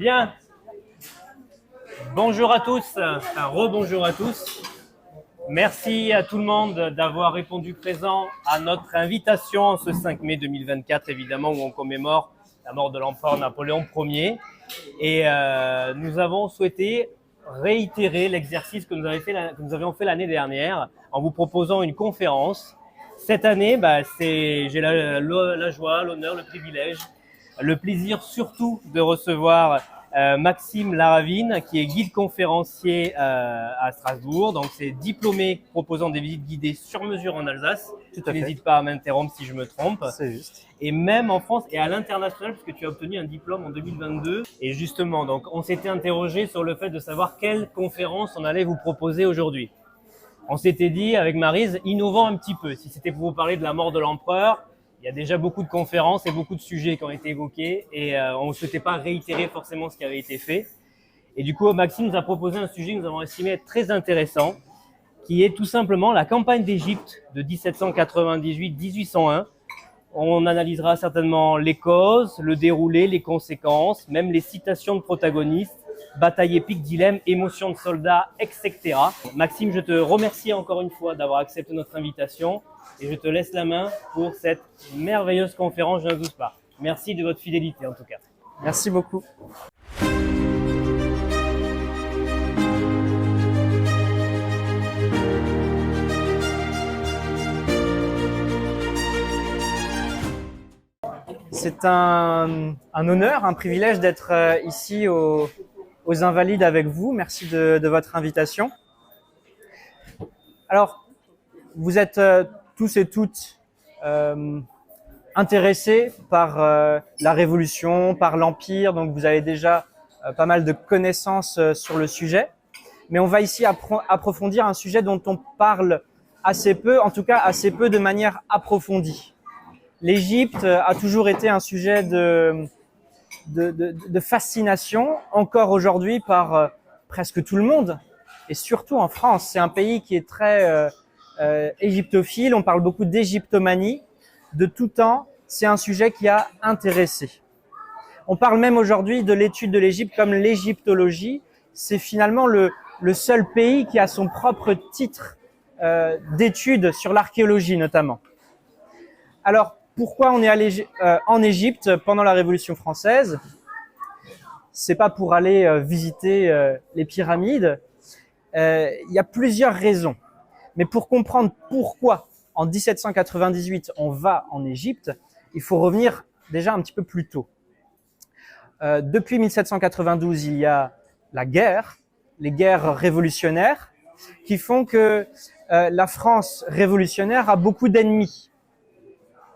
Bien. Bonjour à tous, enfin rebonjour à tous. Merci à tout le monde d'avoir répondu présent à notre invitation ce 5 mai 2024, évidemment, où on commémore la mort de l'empereur Napoléon Ier. Et nous avons souhaité réitérer l'exercice que nous avions fait l'année dernière en vous proposant une conférence. Cette année, j'ai la joie, l'honneur, le privilège, le plaisir surtout de recevoir Maxime Laravine, qui est guide conférencier à Strasbourg. Donc, c'est diplômé proposant des visites guidées sur mesure en Alsace. Tout à fait. N'hésite pas à m'interrompre si je me trompe. C'est juste. Et même en France et à l'international, puisque tu as obtenu un diplôme en 2022. Et justement, donc, on s'était interrogé sur le fait de savoir quelle conférence on allait vous proposer aujourd'hui. On s'était dit, avec Maryse, innovant un petit peu. Si c'était pour vous parler de la mort de l'empereur, il y a déjà beaucoup de conférences et beaucoup de sujets qui ont été évoqués et on ne souhaitait pas réitérer forcément ce qui avait été fait. Et du coup, Maxime nous a proposé un sujet que nous avons estimé être très intéressant, qui est tout simplement la campagne d'Égypte de 1798-1801. On analysera certainement les causes, le déroulé, les conséquences, même les citations de protagonistes, bataille épique, dilemme, émotion de soldats, etc. Maxime, je te remercie encore une fois d'avoir accepté notre invitation et je te laisse la main pour cette merveilleuse conférence, je n'en doute pas. Merci de votre fidélité en tout cas. Merci beaucoup. C'est un honneur, un privilège d'être ici aux Invalides avec vous. Merci de votre invitation. Alors, vous êtes tous et toutes intéressés par la Révolution, par l'Empire, donc vous avez déjà pas mal de connaissances sur le sujet. Mais on va ici approfondir un sujet dont on parle assez peu, en tout cas assez peu de manière approfondie. L'Égypte a toujours été un sujet de fascination, encore aujourd'hui par presque tout le monde, et surtout en France. C'est un pays qui est très égyptophile, on parle beaucoup d'égyptomanie. De tout temps, c'est un sujet qui a intéressé. On parle même aujourd'hui de l'étude de l'Égypte comme l'égyptologie. C'est finalement le seul pays qui a son propre titre d'étude sur l'archéologie notamment. Alors, pourquoi on est allé en Égypte pendant la Révolution française? C'est pas pour aller visiter les pyramides. Il y a plusieurs raisons. Mais pour comprendre pourquoi, en 1798, on va en Égypte, il faut revenir déjà un petit peu plus tôt. Depuis 1792, il y a la guerre, les guerres révolutionnaires, qui font que la France révolutionnaire a beaucoup d'ennemis.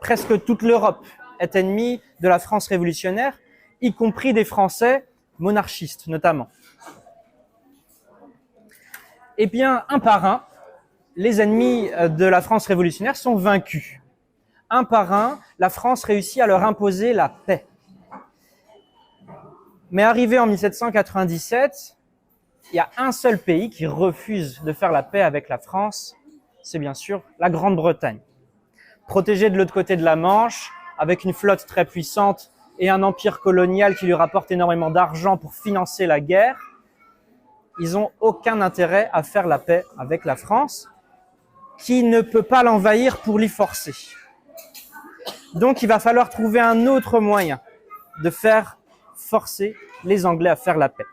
Presque toute l'Europe est ennemie de la France révolutionnaire, y compris des Français monarchistes notamment. Et bien, un par un, les ennemis de la France révolutionnaire sont vaincus. Un par un, la France réussit à leur imposer la paix. Mais arrivé en 1797, il y a un seul pays qui refuse de faire la paix avec la France, c'est bien sûr la Grande-Bretagne. Protégé de l'autre côté de la Manche, avec une flotte très puissante et un empire colonial qui lui rapporte énormément d'argent pour financer la guerre, ils n'ont aucun intérêt à faire la paix avec la France, qui ne peut pas l'envahir pour l'y forcer. Donc il va falloir trouver un autre moyen de faire forcer les Anglais à faire la paix.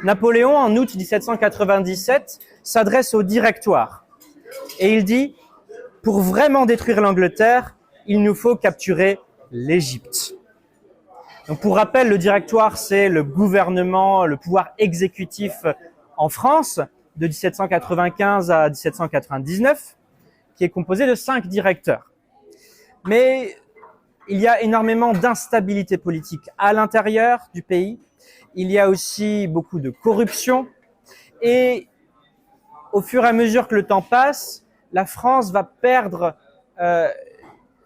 Napoléon, en août 1797, s'adresse au Directoire et il dit: pour vraiment détruire l'Angleterre, il nous faut capturer l'Égypte. Donc, pour rappel, le Directoire, c'est le gouvernement, le pouvoir exécutif en France de 1795 à 1799, qui est composé de 5 directeurs. Mais il y a énormément d'instabilité politique à l'intérieur du pays. Il y a aussi beaucoup de corruption. Et au fur et à mesure que le temps passe, la France va perdre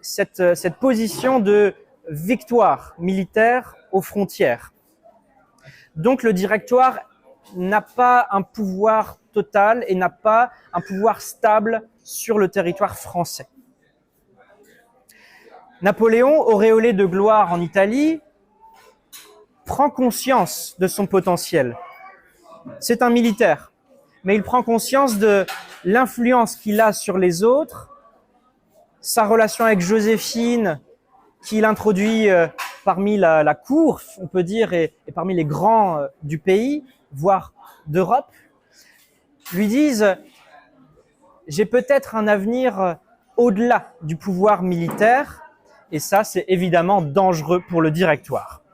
cette position de victoire militaire aux frontières. Donc le Directoire n'a pas un pouvoir total et n'a pas un pouvoir stable sur le territoire français. Napoléon, auréolé de gloire en Italie, prend conscience de son potentiel. C'est un militaire, mais il prend conscience de l'influence qu'il a sur les autres, sa relation avec Joséphine, qu'il introduit parmi la cour, on peut dire, et parmi les grands du pays, voire d'Europe, lui disent « J'ai peut-être un avenir au-delà du pouvoir militaire », et ça, c'est évidemment dangereux pour le directoire.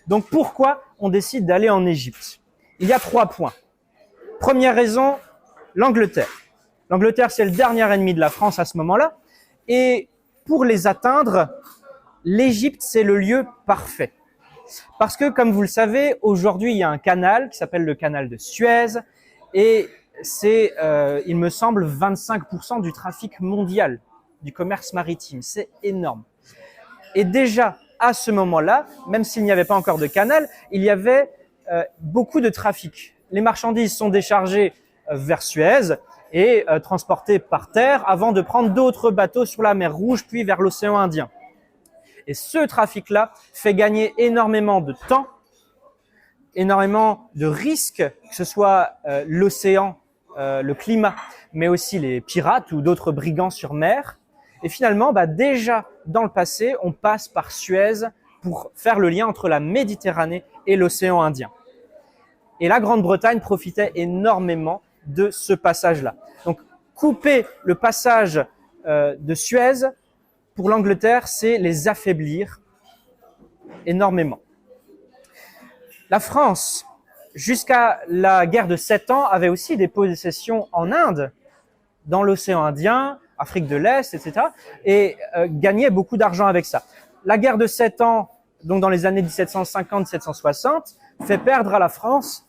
Donc pourquoi on décide d'aller en Égypte? Il y a 3 points. Première raison, l'Angleterre. L'Angleterre, c'est le dernier ennemi de la France à ce moment-là, et pour les atteindre, l'Égypte, c'est le lieu parfait. Parce que, comme vous le savez, aujourd'hui, il y a un canal qui s'appelle le canal de Suez et c'est, il me semble, 25% du trafic mondial, du commerce maritime. C'est énorme. Et déjà, à ce moment-là, même s'il n'y avait pas encore de canal, il y avait beaucoup de trafic. Les marchandises sont déchargées vers Suez et transportées par terre avant de prendre d'autres bateaux sur la mer Rouge puis vers l'océan Indien. Et ce trafic-là fait gagner énormément de temps, énormément de risques, que ce soit l'océan, le climat, mais aussi les pirates ou d'autres brigands sur mer. Et finalement, déjà dans le passé, on passe par Suez pour faire le lien entre la Méditerranée et l'océan Indien. Et la Grande-Bretagne profitait énormément de ce passage-là. Donc, couper le passage de Suez, pour l'Angleterre, c'est les affaiblir énormément. La France, jusqu'à la guerre de 7 ans, avait aussi des possessions en Inde, dans l'océan Indien, Afrique de l'Est, etc. et gagnait beaucoup d'argent avec ça. La guerre de 7 ans, donc dans les années 1750-1760, fait perdre à la France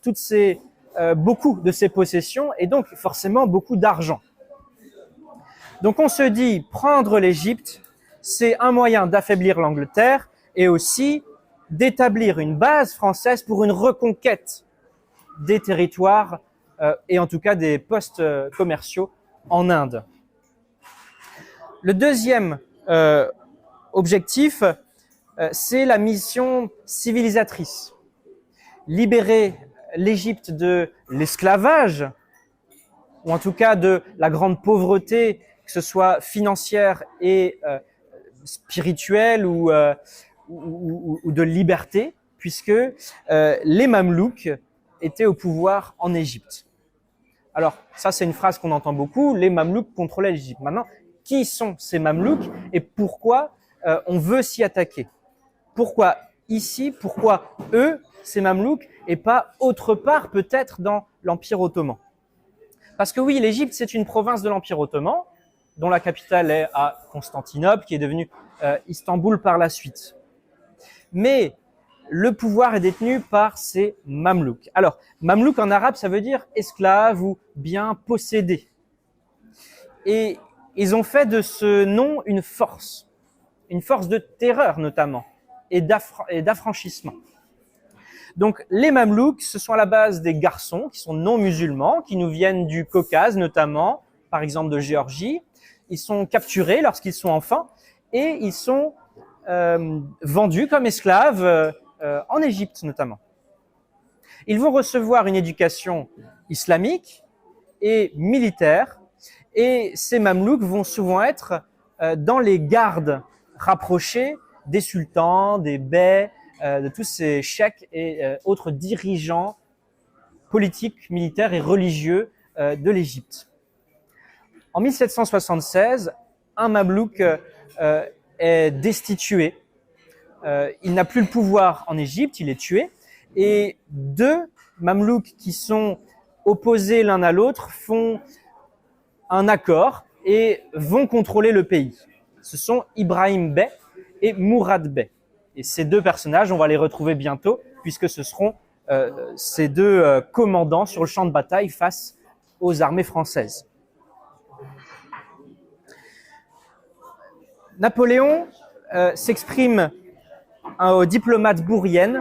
beaucoup de ses possessions et donc forcément beaucoup d'argent. Donc on se dit, prendre l'Égypte, c'est un moyen d'affaiblir l'Angleterre et aussi d'établir une base française pour une reconquête des territoires et en tout cas des postes commerciaux en Inde. Le deuxième objectif, c'est la mission civilisatrice. Libérer l'Égypte de l'esclavage, ou en tout cas de la grande pauvreté, que ce soit financière et spirituelle ou de liberté, puisque les Mamelouks étaient au pouvoir en Égypte. Alors, ça c'est une phrase qu'on entend beaucoup, les Mamelouks contrôlaient l'Égypte. Maintenant, qui sont ces Mamelouks et pourquoi on veut s'y attaquer? Pourquoi ici, pourquoi eux, ces Mamelouks, et pas autre part peut-être dans l'Empire ottoman? Parce que oui, l'Égypte c'est une province de l'Empire ottoman, dont la capitale est à Constantinople, qui est devenue Istanbul par la suite. Mais le pouvoir est détenu par ces Mamelouks. Alors, Mamelouk en arabe, ça veut dire esclave ou bien possédé. Et ils ont fait de ce nom une force de terreur notamment, et d'affranchissement. Donc, les Mamelouks, ce sont à la base des garçons qui sont non musulmans, qui nous viennent du Caucase notamment, par exemple de Géorgie. Ils sont capturés lorsqu'ils sont enfants et ils sont vendus comme esclaves en Égypte notamment. Ils vont recevoir une éducation islamique et militaire et ces Mamelouks vont souvent être dans les gardes rapprochés des sultans, des bey, de tous ces cheikhs et autres dirigeants politiques, militaires et religieux de l'Égypte. En 1776, un Mamelouk est destitué. Il n'a plus le pouvoir en Égypte, il est tué. Et 2 Mamelouks qui sont opposés l'un à l'autre font un accord et vont contrôler le pays. Ce sont Ibrahim Bey et Mourad Bey. Et ces 2 personnages, on va les retrouver bientôt, puisque ce seront ces 2 commandants sur le champ de bataille face aux armées françaises. Napoléon s'exprime au diplomate Bourrienne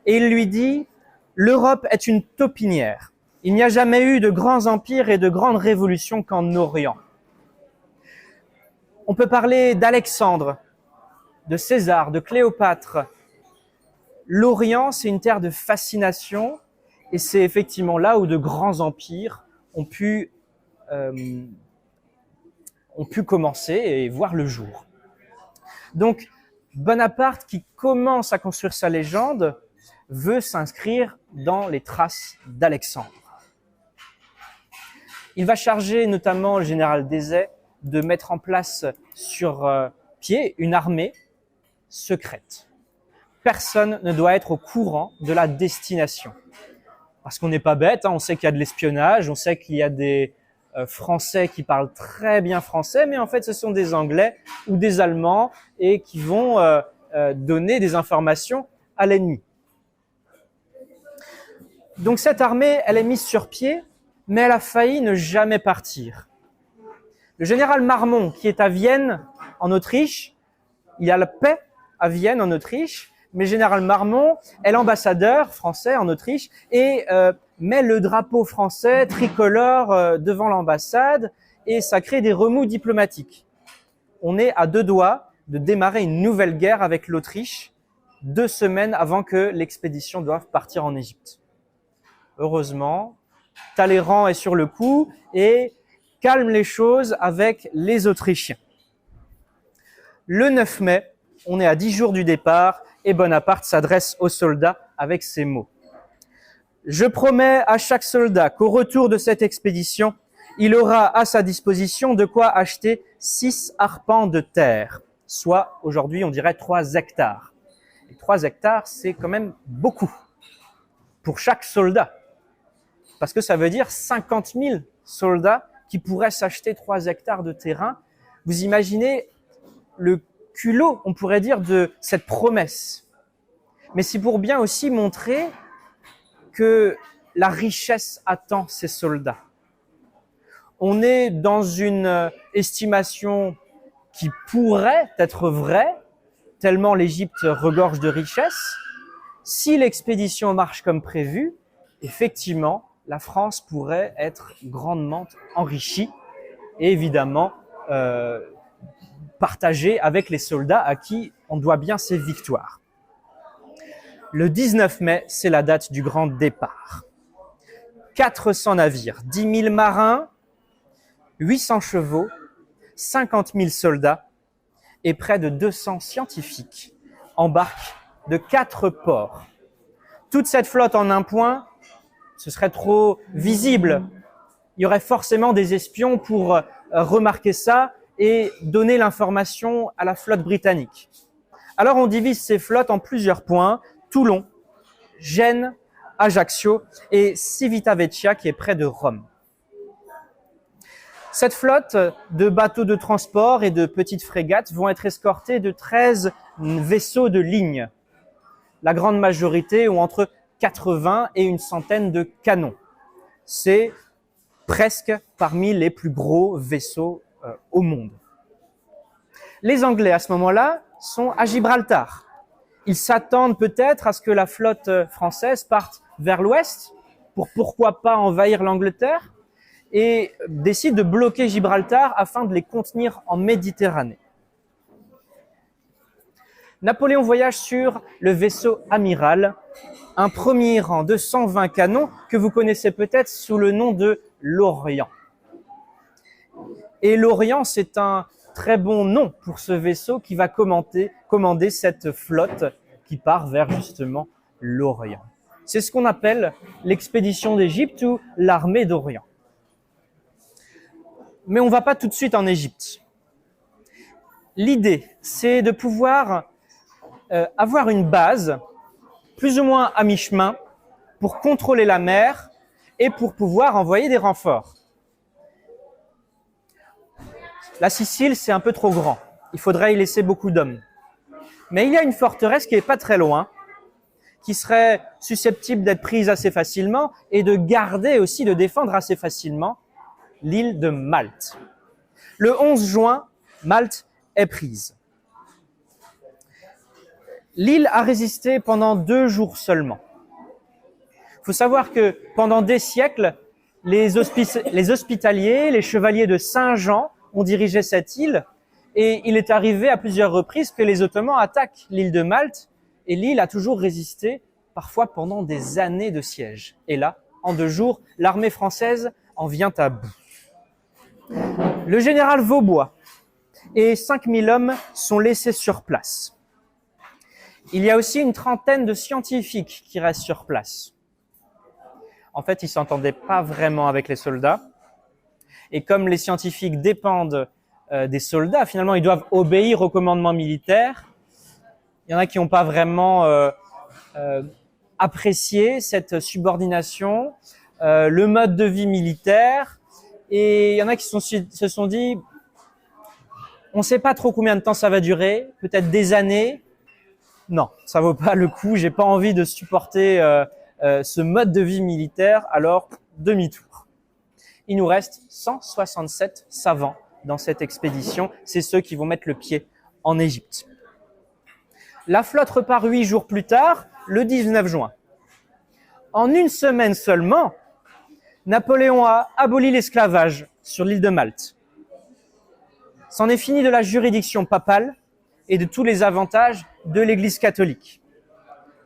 et il lui dit « L'Europe est une taupinière. Il n'y a jamais eu de grands empires et de grandes révolutions qu'en Orient. » On peut parler d'Alexandre, de César, de Cléopâtre, l'Orient, c'est une terre de fascination et c'est effectivement là où de grands empires ont pu commencer et voir le jour. Donc, Bonaparte, qui commence à construire sa légende, veut s'inscrire dans les traces d'Alexandre. Il va charger notamment le général Desey de mettre en place sur pied une armée secrète. Personne ne doit être au courant de la destination. Parce qu'on n'est pas bête, hein, on sait qu'il y a de l'espionnage, on sait qu'il y a des Français qui parlent très bien français, mais en fait ce sont des Anglais ou des Allemands et qui vont donner des informations à l'ennemi. Donc cette armée, elle est mise sur pied, mais elle a failli ne jamais partir. Le général Marmont, qui est à Vienne, en Autriche, il y a la paix à Vienne, en Autriche, mais général Marmont est l'ambassadeur français en Autriche et met le drapeau français tricolore devant l'ambassade et ça crée des remous diplomatiques. On est à 2 doigts de démarrer une nouvelle guerre avec l'Autriche 2 semaines avant que l'expédition doive partir en Égypte. Heureusement, Talleyrand est sur le coup et calme les choses avec les Autrichiens. Le 9 mai, on est à 10 jours du départ et Bonaparte s'adresse aux soldats avec ces mots. « Je promets à chaque soldat qu'au retour de cette expédition, il aura à sa disposition de quoi acheter 6 arpents de terre, soit aujourd'hui on dirait 3 hectares. Et 3 hectares, c'est quand même beaucoup pour chaque soldat, parce que ça veut dire 50 000 soldats qui pourraient s'acheter 3 hectares de terrain. Vous imaginez le culot, on pourrait dire, de cette promesse. Mais c'est pour bien aussi montrer que la richesse attend ces soldats. On est dans une estimation qui pourrait être vraie, tellement l'Égypte regorge de richesses. Si l'expédition marche comme prévu, effectivement, la France pourrait être grandement enrichie et évidemment partagée avec les soldats à qui on doit bien ces victoires. Le 19 mai, c'est la date du grand départ. 400 navires, 10 000 marins, 800 chevaux, 50 000 soldats et près de 200 scientifiques embarquent de 4 ports. Toute cette flotte en un point, ce serait trop visible. Il y aurait forcément des espions pour remarquer ça et donner l'information à la flotte britannique. Alors on divise ces flottes en plusieurs points, Toulon, Gênes, Ajaccio et Civitavecchia qui est près de Rome. Cette flotte de bateaux de transport et de petites frégates vont être escortées de 13 vaisseaux de ligne. La grande majorité ont entre 80 et une centaine de canons. C'est presque parmi les plus gros vaisseaux au monde. Les Anglais, à ce moment-là, sont à Gibraltar. Ils s'attendent peut-être à ce que la flotte française parte vers l'ouest pour pourquoi pas envahir l'Angleterre et décident de bloquer Gibraltar afin de les contenir en Méditerranée. Napoléon voyage sur le vaisseau amiral, un premier rang de 120 canons que vous connaissez peut-être sous le nom de l'Orient. Et l'Orient, c'est un très bon nom pour ce vaisseau qui va commander cette flotte qui part vers justement l'Orient. C'est ce qu'on appelle l'expédition d'Égypte ou l'armée d'Orient. Mais on ne va pas tout de suite en Égypte. L'idée, c'est de pouvoir avoir une base plus ou moins à mi-chemin pour contrôler la mer et pour pouvoir envoyer des renforts. La Sicile, c'est un peu trop grand. Il faudrait y laisser beaucoup d'hommes. Mais il y a une forteresse qui est pas très loin, qui serait susceptible d'être prise assez facilement et de garder aussi, de défendre assez facilement l'île de Malte. Le 11 juin, Malte est prise. L'île a résisté pendant 2 jours seulement. Il faut savoir que pendant des siècles, les hospitaliers, les chevaliers de Saint-Jean ont dirigé cette île et il est arrivé à plusieurs reprises que les Ottomans attaquent l'île de Malte et l'île a toujours résisté, parfois pendant des années de siège. Et là, en 2 jours, l'armée française en vient à bout. Le général Vaubois et 5000 hommes sont laissés sur place. Il y a aussi une trentaine de scientifiques qui restent sur place. En fait, ils ne s'entendaient pas vraiment avec les soldats. Et comme les scientifiques dépendent des soldats, finalement, ils doivent obéir aux commandements militaires. Il y en a qui n'ont pas vraiment apprécié cette subordination, le mode de vie militaire. Et il y en a qui se sont dit, on ne sait pas trop combien de temps ça va durer, peut-être des années. Non, ça vaut pas le coup, j'ai pas envie de supporter ce mode de vie militaire, alors demi-tour. Il nous reste 167 savants dans cette expédition, c'est ceux qui vont mettre le pied en Égypte. La flotte repart 8 jours plus tard, le 19 juin. En 1 semaine seulement, Napoléon a aboli l'esclavage sur l'île de Malte. C'en est fini de la juridiction papale et de tous les avantages de l'Église catholique.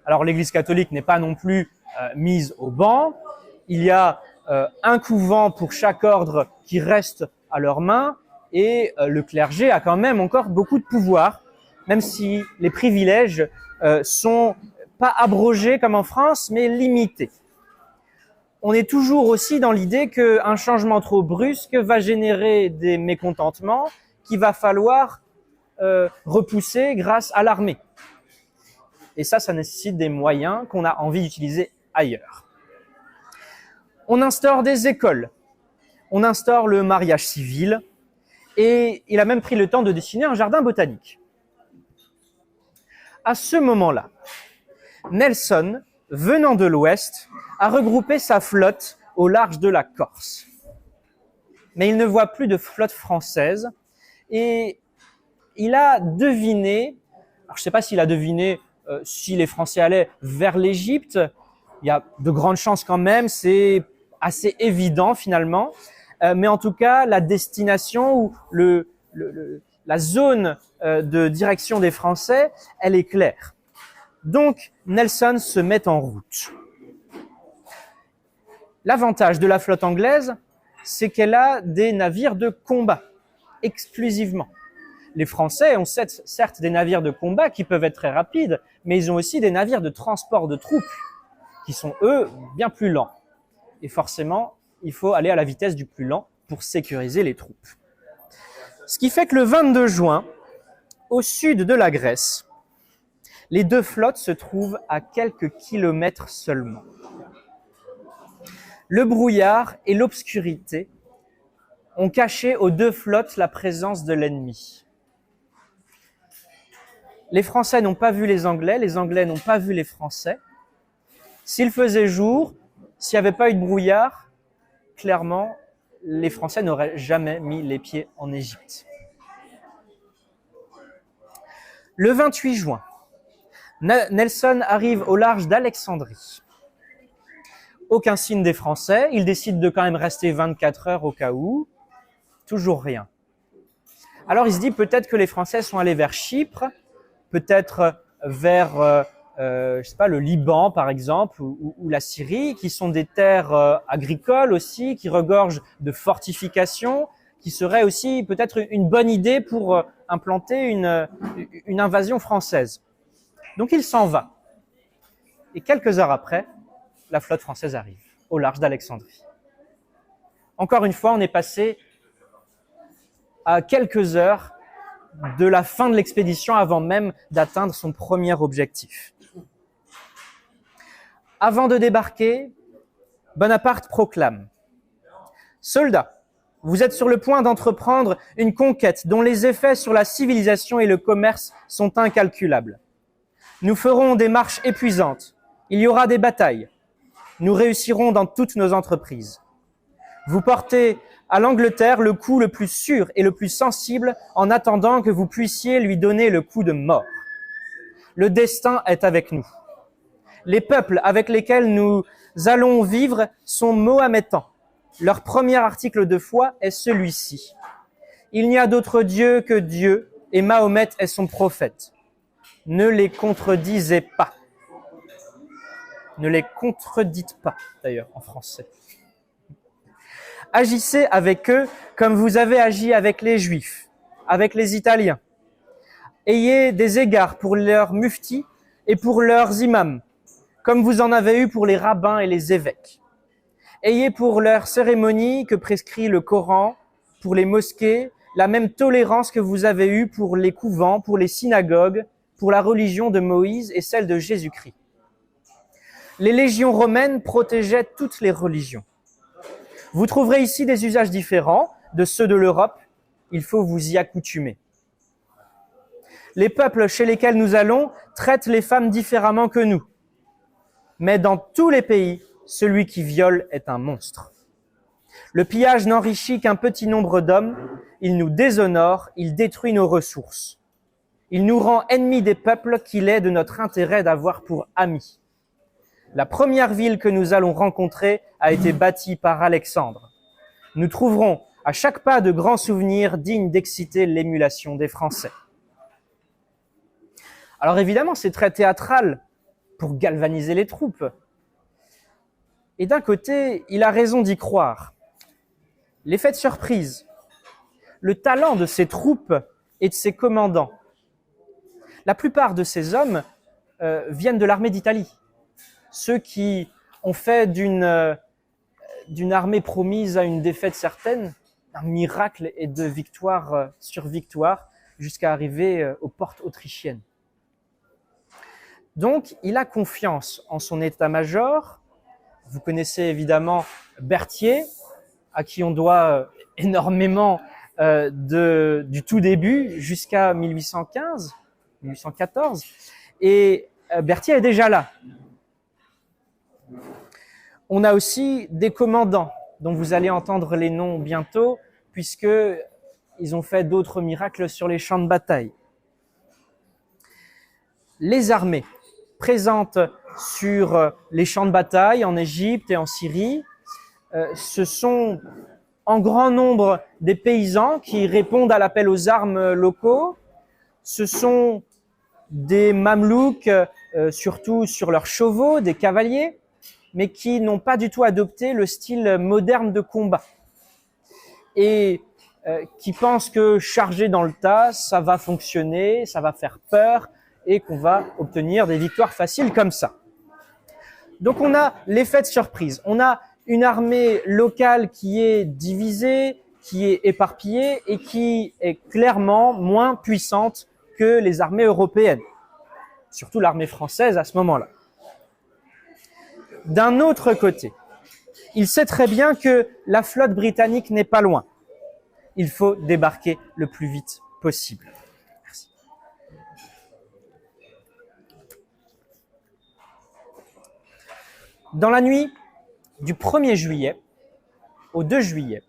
Alors l'Église catholique n'est pas non plus mise au ban. Il y a un couvent pour chaque ordre qui reste à leurs mains et le clergé a quand même encore beaucoup de pouvoir, même si les privilèges sont pas abrogés comme en France, mais limités. On est toujours aussi dans l'idée qu'un changement trop brusque va générer des mécontentements qu'il va falloir repousser grâce à l'armée. Et ça nécessite des moyens qu'on a envie d'utiliser ailleurs. On instaure des écoles, on instaure le mariage civil, et il a même pris le temps de dessiner un jardin botanique. À ce moment-là, Nelson, venant de l'Ouest, a regroupé sa flotte au large de la Corse. Mais il ne voit plus de flotte française et il a deviné, alors je ne sais pas s'il a deviné si les Français allaient vers l'Égypte, il y a de grandes chances quand même, c'est assez évident finalement, mais en tout cas la destination ou la zone de direction des Français, elle est claire. Donc Nelson se met en route. L'avantage de la flotte anglaise, c'est qu'elle a des navires de combat, exclusivement. Les Français ont certes des navires de combat qui peuvent être très rapides, mais ils ont aussi des navires de transport de troupes, qui sont, eux, bien plus lents. Et forcément, il faut aller à la vitesse du plus lent pour sécuriser les troupes. Ce qui fait que le 22 juin, au sud de la Grèce, les 2 flottes se trouvent à quelques kilomètres seulement. Le brouillard et l'obscurité ont caché aux 2 flottes la présence de l'ennemi. Les Français n'ont pas vu les Anglais n'ont pas vu les Français. S'il faisait jour, s'il n'y avait pas eu de brouillard, clairement, les Français n'auraient jamais mis les pieds en Égypte. Le 28 juin, Nelson arrive au large d'Alexandrie. Aucun signe des Français, il décide de quand même rester 24 heures au cas où, toujours rien. Alors il se dit peut-être que les Français sont allés vers Chypre, peut-être vers je sais pas, le Liban par exemple, ou la Syrie, qui sont des terres agricoles aussi, qui regorgent de fortifications, qui seraient aussi peut-être une bonne idée pour implanter une invasion française. Donc il s'en va. Et quelques heures après, la flotte française arrive, au large d'Alexandrie. Encore une fois, on est passé à quelques heures de la fin de l'expédition avant même d'atteindre son premier objectif. Avant de débarquer, Bonaparte proclame : « Soldats, vous êtes sur le point d'entreprendre une conquête dont les effets sur la civilisation et le commerce sont incalculables. Nous ferons des marches épuisantes, il y aura des batailles. Nous réussirons dans toutes nos entreprises. Vous portez à l'Angleterre le coup le plus sûr et le plus sensible en attendant que vous puissiez lui donner le coup de mort. Le destin est avec nous. Les peuples avec lesquels nous allons vivre sont mohamétans. Leur premier article de foi est celui-ci. Il n'y a d'autre Dieu que Dieu et Mahomet est son prophète. ne les contredisez pas. Ne les contredites pas, d'ailleurs, en français. Agissez avec eux comme vous avez agi avec les Juifs, avec les Italiens. Ayez des égards pour leurs muftis et pour leurs imams, comme vous en avez eu pour les rabbins et les évêques. Ayez pour leurs cérémonies que prescrit le Coran, pour les mosquées, la même tolérance que vous avez eue pour les couvents, pour les synagogues, pour la religion de Moïse et celle de Jésus-Christ. Les légions romaines protégeaient toutes les religions. Vous trouverez ici des usages différents de ceux de l'Europe. Il faut vous y accoutumer. Les peuples chez lesquels nous allons traitent les femmes différemment que nous. Mais dans tous les pays, celui qui viole est un monstre. Le pillage n'enrichit qu'un petit nombre d'hommes. Il nous déshonore, il détruit nos ressources. Il nous rend ennemis des peuples qu'il est de notre intérêt d'avoir pour amis. La première ville que nous allons rencontrer a été bâtie par Alexandre. Nous trouverons à chaque pas de grands souvenirs dignes d'exciter l'émulation des Français. Alors évidemment, c'est très théâtral pour galvaniser les troupes. Et d'un côté, il a raison d'y croire. L'effet de surprise, le talent de ces troupes et de ses commandants. La plupart de ces hommes viennent de l'armée d'Italie. Ceux qui ont fait d'une armée promise à une défaite certaine, un miracle et de victoire sur victoire, jusqu'à arriver aux portes autrichiennes. Donc, il a confiance en son état-major. Vous connaissez évidemment Berthier, à qui on doit énormément du tout début jusqu'à 1815, 1814. Et Berthier est déjà là. On a aussi des commandants dont vous allez entendre les noms bientôt, puisqu'ils ont fait d'autres miracles sur les champs de bataille. Les armées présentes sur les champs de bataille en Égypte et en Syrie, ce sont en grand nombre des paysans qui répondent à l'appel aux armes locaux. Ce sont des mamelouks, surtout sur leurs chevaux, des cavaliers, mais qui n'ont pas du tout adopté le style moderne de combat et qui pensent que charger dans le tas, ça va fonctionner, ça va faire peur et qu'on va obtenir des victoires faciles comme ça. Donc on a l'effet de surprise. On a une armée locale qui est divisée, qui est éparpillée et qui est clairement moins puissante que les armées européennes, surtout l'armée française à ce moment-là. D'un autre côté, il sait très bien que la flotte britannique n'est pas loin. Il faut débarquer le plus vite possible. Merci. Dans la nuit du 1er juillet au 2 juillet,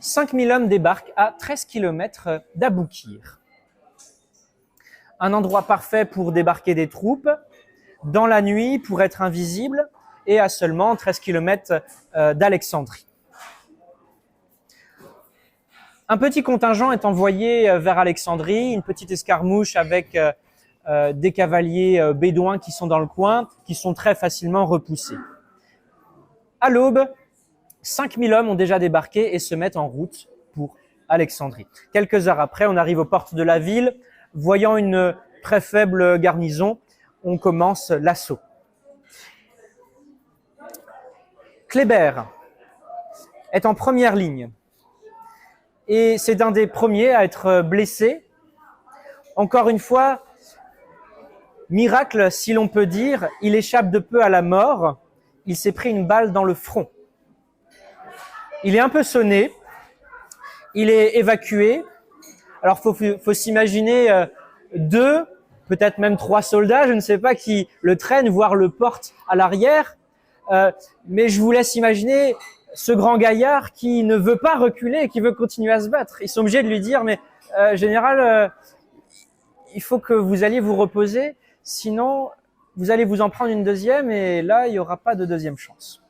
5000 hommes débarquent à 13 km d'Aboukir. Un endroit parfait pour débarquer des troupes, dans la nuit pour être invisible et à seulement 13 km d'Alexandrie. Un petit contingent est envoyé vers Alexandrie, une petite escarmouche avec des cavaliers bédouins qui sont dans le coin, qui sont très facilement repoussés. À l'aube, 5000 hommes ont déjà débarqué et se mettent en route pour Alexandrie. Quelques heures après, on arrive aux portes de la ville. Voyant une très faible garnison, on commence l'assaut. Kléber est en première ligne et c'est un des premiers à être blessé. Encore une fois, miracle si l'on peut dire, il échappe de peu à la mort. Il s'est pris une balle dans le front. Il est un peu sonné, il est évacué. Alors faut s'imaginer 2, peut-être même 3 soldats, je ne sais pas, qui le traînent, voire le portent à l'arrière. Mais je vous laisse imaginer ce grand gaillard qui ne veut pas reculer et qui veut continuer à se battre. Ils sont obligés de lui dire, mais général, il faut que vous alliez vous reposer, sinon vous allez vous en prendre une deuxième et là, il n'y aura pas de deuxième chance.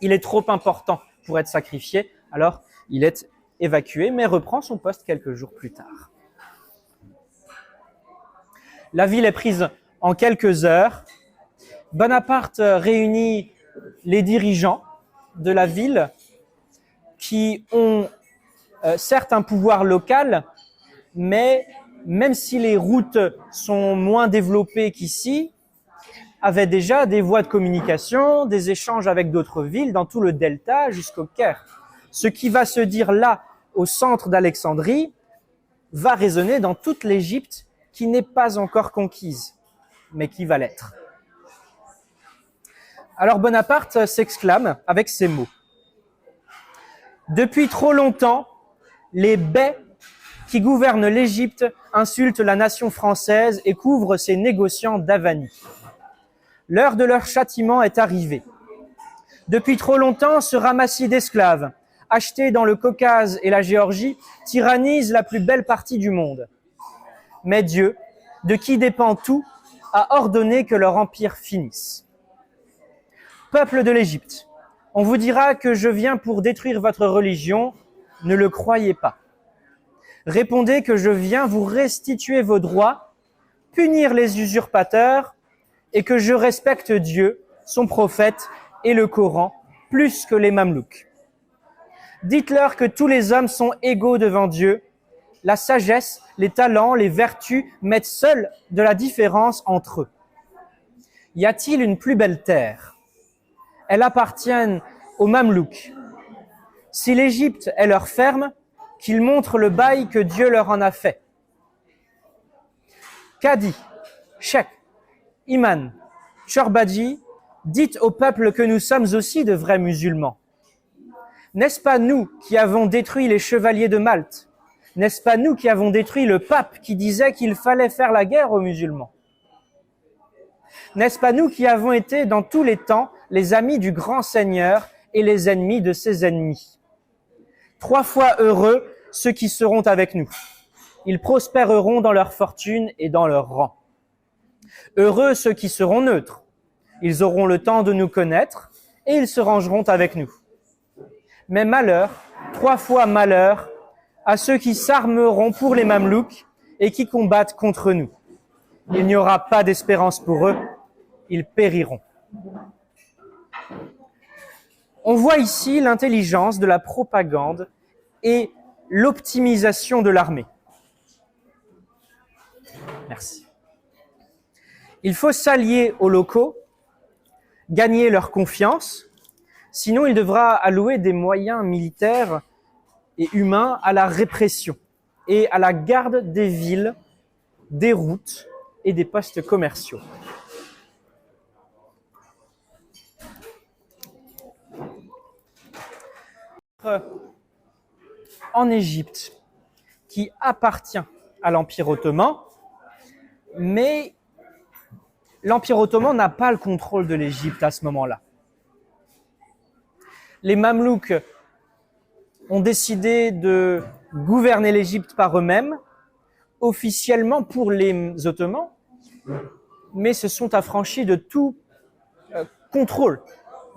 Il est trop important pour être sacrifié, alors il est évacué, mais reprend son poste quelques jours plus tard. La ville est prise en quelques heures. Bonaparte réunit les dirigeants de la ville qui ont certes un pouvoir local, mais même si les routes sont moins développées qu'ici, avaient déjà des voies de communication, des échanges avec d'autres villes dans tout le delta jusqu'au Caire. Ce qui va se dire là, au centre d'Alexandrie, va résonner dans toute l'Égypte qui n'est pas encore conquise, mais qui va l'être. Alors Bonaparte s'exclame avec ces mots. Depuis trop longtemps, les bais qui gouvernent l'Égypte insultent la nation française et couvrent ses négociants d'avanie. L'heure de leur châtiment est arrivée. Depuis trop longtemps, ce ramassis d'esclaves, achetés dans le Caucase et la Géorgie, tyrannise la plus belle partie du monde. Mais Dieu, de qui dépend tout, a ordonné que leur empire finisse. Peuple de l'Égypte, on vous dira que je viens pour détruire votre religion, ne le croyez pas. Répondez que je viens vous restituer vos droits, punir les usurpateurs, et que je respecte Dieu, son prophète et le Coran, plus que les Mamelouks. Dites-leur que tous les hommes sont égaux devant Dieu. La sagesse, les talents, les vertus mettent seuls de la différence entre eux. Y a-t-il une plus belle terre ? Elles appartiennent aux Mamelouks. Si l'Égypte est leur ferme, qu'ils montrent le bail que Dieu leur en a fait. Kadi, Cheikh, Iman, Chorbadji, dites au peuple que nous sommes aussi de vrais musulmans. N'est-ce pas nous qui avons détruit les chevaliers de Malte ? N'est-ce pas nous qui avons détruit le pape qui disait qu'il fallait faire la guerre aux musulmans ? N'est-ce pas nous qui avons été dans tous les temps les amis du grand Seigneur et les ennemis de ses ennemis ? 3 fois heureux ceux qui seront avec nous. Ils prospéreront dans leur fortune et dans leur rang. Heureux ceux qui seront neutres. Ils auront le temps de nous connaître et ils se rangeront avec nous. Mais malheur, 3 fois malheur, à ceux qui s'armeront pour les Mamelouks et qui combattent contre nous. Il n'y aura pas d'espérance pour eux, ils périront. On voit ici l'intelligence de la propagande et l'optimisation de l'armée. Merci. Il faut s'allier aux locaux, gagner leur confiance, sinon il devra allouer des moyens militaires et humains à la répression et à la garde des villes, des routes et des postes commerciaux. En Égypte, qui appartient à l'Empire ottoman, mais l'Empire ottoman n'a pas le contrôle de l'Égypte à ce moment-là. Les Mamelouks ont décidé de gouverner l'Égypte par eux-mêmes, officiellement pour les Ottomans, mais se sont affranchis de tout contrôle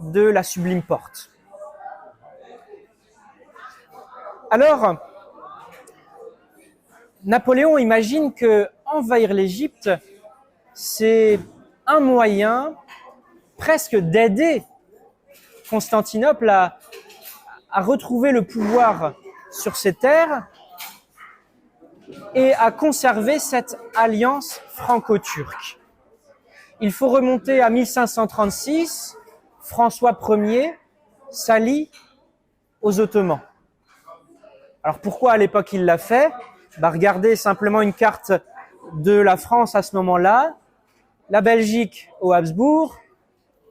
de la Sublime Porte. Alors, Napoléon imagine que envahir l'Égypte, c'est un moyen presque d'aider Constantinople à retrouver le pouvoir sur ses terres et à conserver cette alliance franco-turque. Il faut remonter à 1536, François Ier s'allie aux Ottomans. Alors pourquoi à l'époque il l'a fait ? Regardez simplement une carte de la France à ce moment-là. La Belgique aux Habsbourg,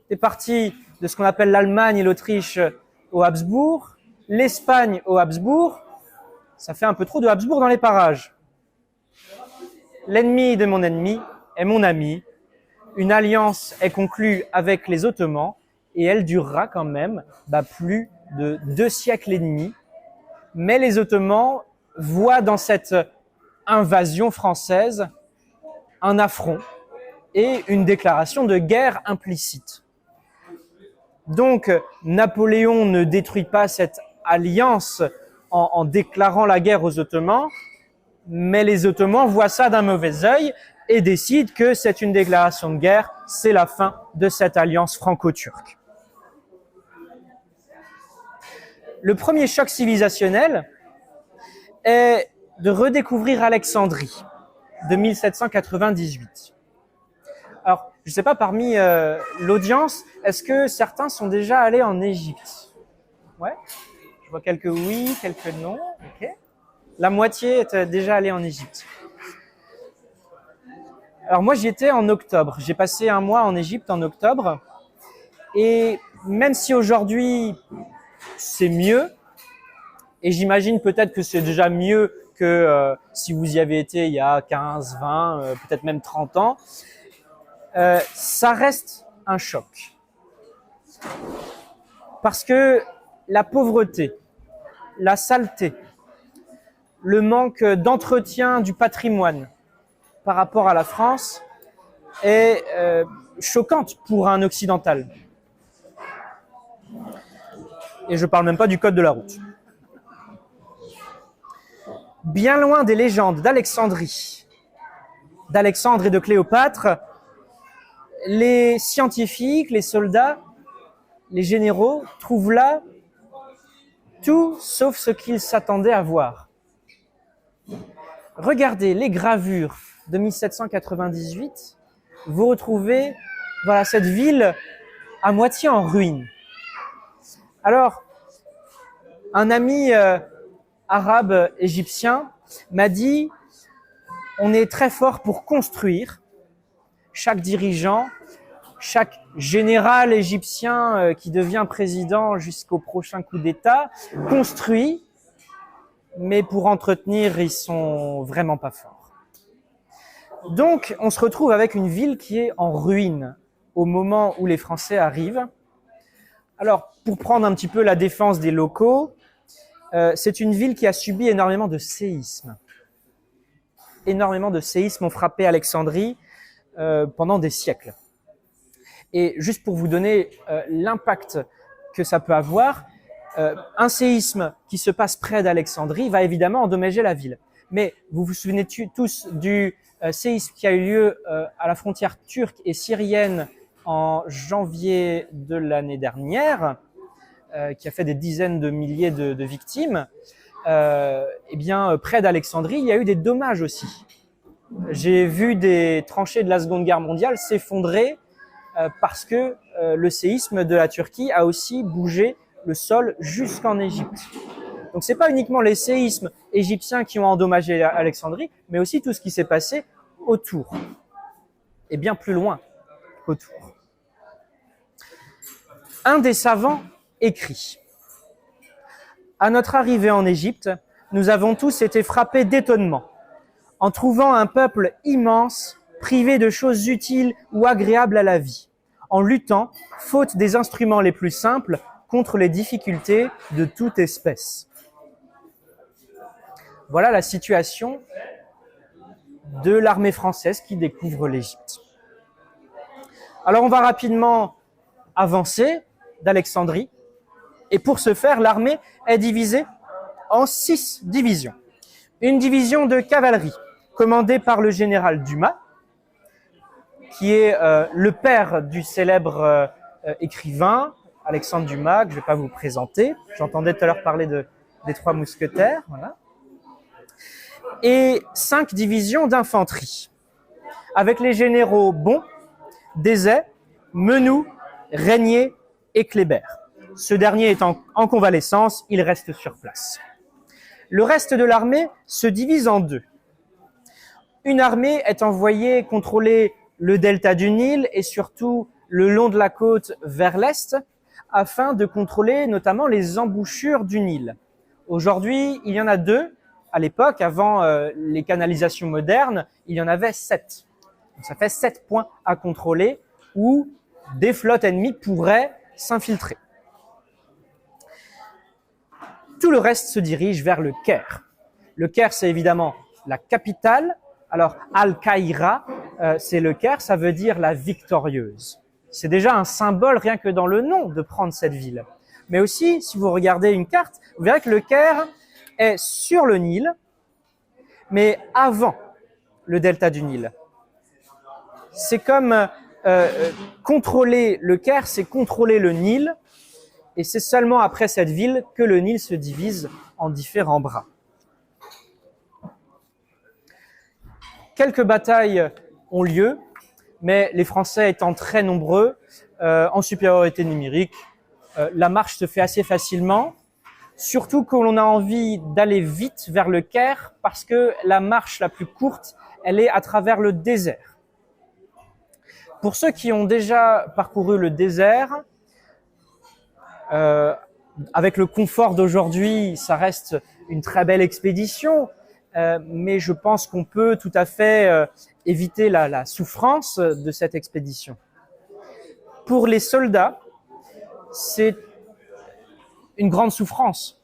des parties de ce qu'on appelle l'Allemagne et l'Autriche aux Habsbourg, l'Espagne aux Habsbourg. Ça fait un peu trop de Habsbourg dans les parages. L'ennemi de mon ennemi est mon ami. Une alliance est conclue avec les Ottomans et elle durera quand même plus de 2 siècles et demi. Mais les Ottomans voient dans cette invasion française un affront et une déclaration de guerre implicite. Donc, Napoléon ne détruit pas cette alliance en déclarant la guerre aux Ottomans, mais les Ottomans voient ça d'un mauvais œil et décide que c'est une déclaration de guerre, c'est la fin de cette alliance franco-turque. Le premier choc civilisationnel est de redécouvrir Alexandrie de 1798. Alors, je ne sais pas, parmi l'audience, est-ce que certains sont déjà allés en Égypte? Ouais, je vois quelques oui, quelques non. Ok. La moitié est déjà allée en Égypte. Alors moi, j'y étais en octobre. J'ai passé un mois en Égypte en octobre. Et même si aujourd'hui, c'est mieux, et j'imagine peut-être que c'est déjà mieux que si vous y avez été il y a 15, 20, peut-être même 30 ans, ça reste un choc. Parce que la pauvreté, la saleté, le manque d'entretien du patrimoine par rapport à la France est choquante pour un occidental. Et je ne parle même pas du code de la route. Bien loin des légendes d'Alexandrie, d'Alexandre et de Cléopâtre, les scientifiques, les soldats, les généraux trouvent là tout sauf ce qu'ils s'attendaient à voir. Regardez les gravures de 1798, vous retrouvez voilà, cette ville à moitié en ruine. Alors, un ami arabe égyptien m'a dit « On est très fort pour construire. Chaque dirigeant, chaque général égyptien qui devient président jusqu'au prochain coup d'État construit, mais pour entretenir, ils sont vraiment pas forts. » Donc, on se retrouve avec une ville qui est en ruine au moment où les Français arrivent. Alors, pour prendre un petit peu la défense des locaux, c'est une ville qui a subi énormément de séismes. Énormément de séismes ont frappé Alexandrie pendant des siècles. Et juste pour vous donner l'impact que ça peut avoir, un séisme qui se passe près d'Alexandrie va évidemment endommager la ville. Mais vous vous souvenez tous du séisme qui a eu lieu à la frontière turque et syrienne en janvier de l'année dernière, qui a fait des dizaines de milliers de victimes. Eh bien, près d'Alexandrie, il y a eu des dommages aussi. J'ai vu des tranchées de la Seconde Guerre mondiale s'effondrer parce que le séisme de la Turquie a aussi bougé le sol jusqu'en Égypte. Donc, c'est pas uniquement les séismes égyptiens qui ont endommagé Alexandrie, mais aussi tout ce qui s'est passé autour et bien plus loin autour. Un des savants écrit « À notre arrivée en Égypte, nous avons tous été frappés d'étonnement en trouvant un peuple immense, privé de choses utiles ou agréables à la vie, en luttant, faute des instruments les plus simples, contre les difficultés de toute espèce. » Voilà la situation de l'armée française qui découvre l'Égypte. Alors on va rapidement avancer d'Alexandrie. Et pour ce faire, l'armée est divisée en 6 divisions. Une division de cavalerie, commandée par le général Dumas, qui est le père du célèbre écrivain Alexandre Dumas, que je ne vais pas vous présenter. J'entendais tout à l'heure parler des 3 mousquetaires. Voilà. Et 5 divisions d'infanterie, avec les généraux Bon, Desey, Menou, Régnier et Kléber. Ce dernier est en convalescence, il reste sur place. Le reste de l'armée se divise en 2. Une armée est envoyée contrôler le delta du Nil et surtout le long de la côte vers l'est, afin de contrôler notamment les embouchures du Nil. Aujourd'hui, il y en a 2. À l'époque, avant les canalisations modernes, il y en avait 7. Donc ça fait 7 points à contrôler où des flottes ennemies pourraient s'infiltrer. Tout le reste se dirige vers le Caire. Le Caire, c'est évidemment la capitale. Alors, Al-Qaïra, c'est le Caire, ça veut dire la victorieuse. C'est déjà un symbole, rien que dans le nom, de prendre cette ville. Mais aussi, si vous regardez une carte, vous verrez que le Caire est sur le Nil, mais avant le delta du Nil. C'est comme contrôler le Caire, c'est contrôler le Nil, et c'est seulement après cette ville que le Nil se divise en différents bras. Quelques batailles ont lieu, mais les Français étant très nombreux, en supériorité numérique, la marche se fait assez facilement, surtout que l'on a envie d'aller vite vers le Caire parce que la marche la plus courte, elle est à travers le désert. Pour ceux qui ont déjà parcouru le désert, avec le confort d'aujourd'hui, ça reste une très belle expédition, mais je pense qu'on peut tout à fait éviter la souffrance de cette expédition. Pour les soldats, c'est une grande souffrance.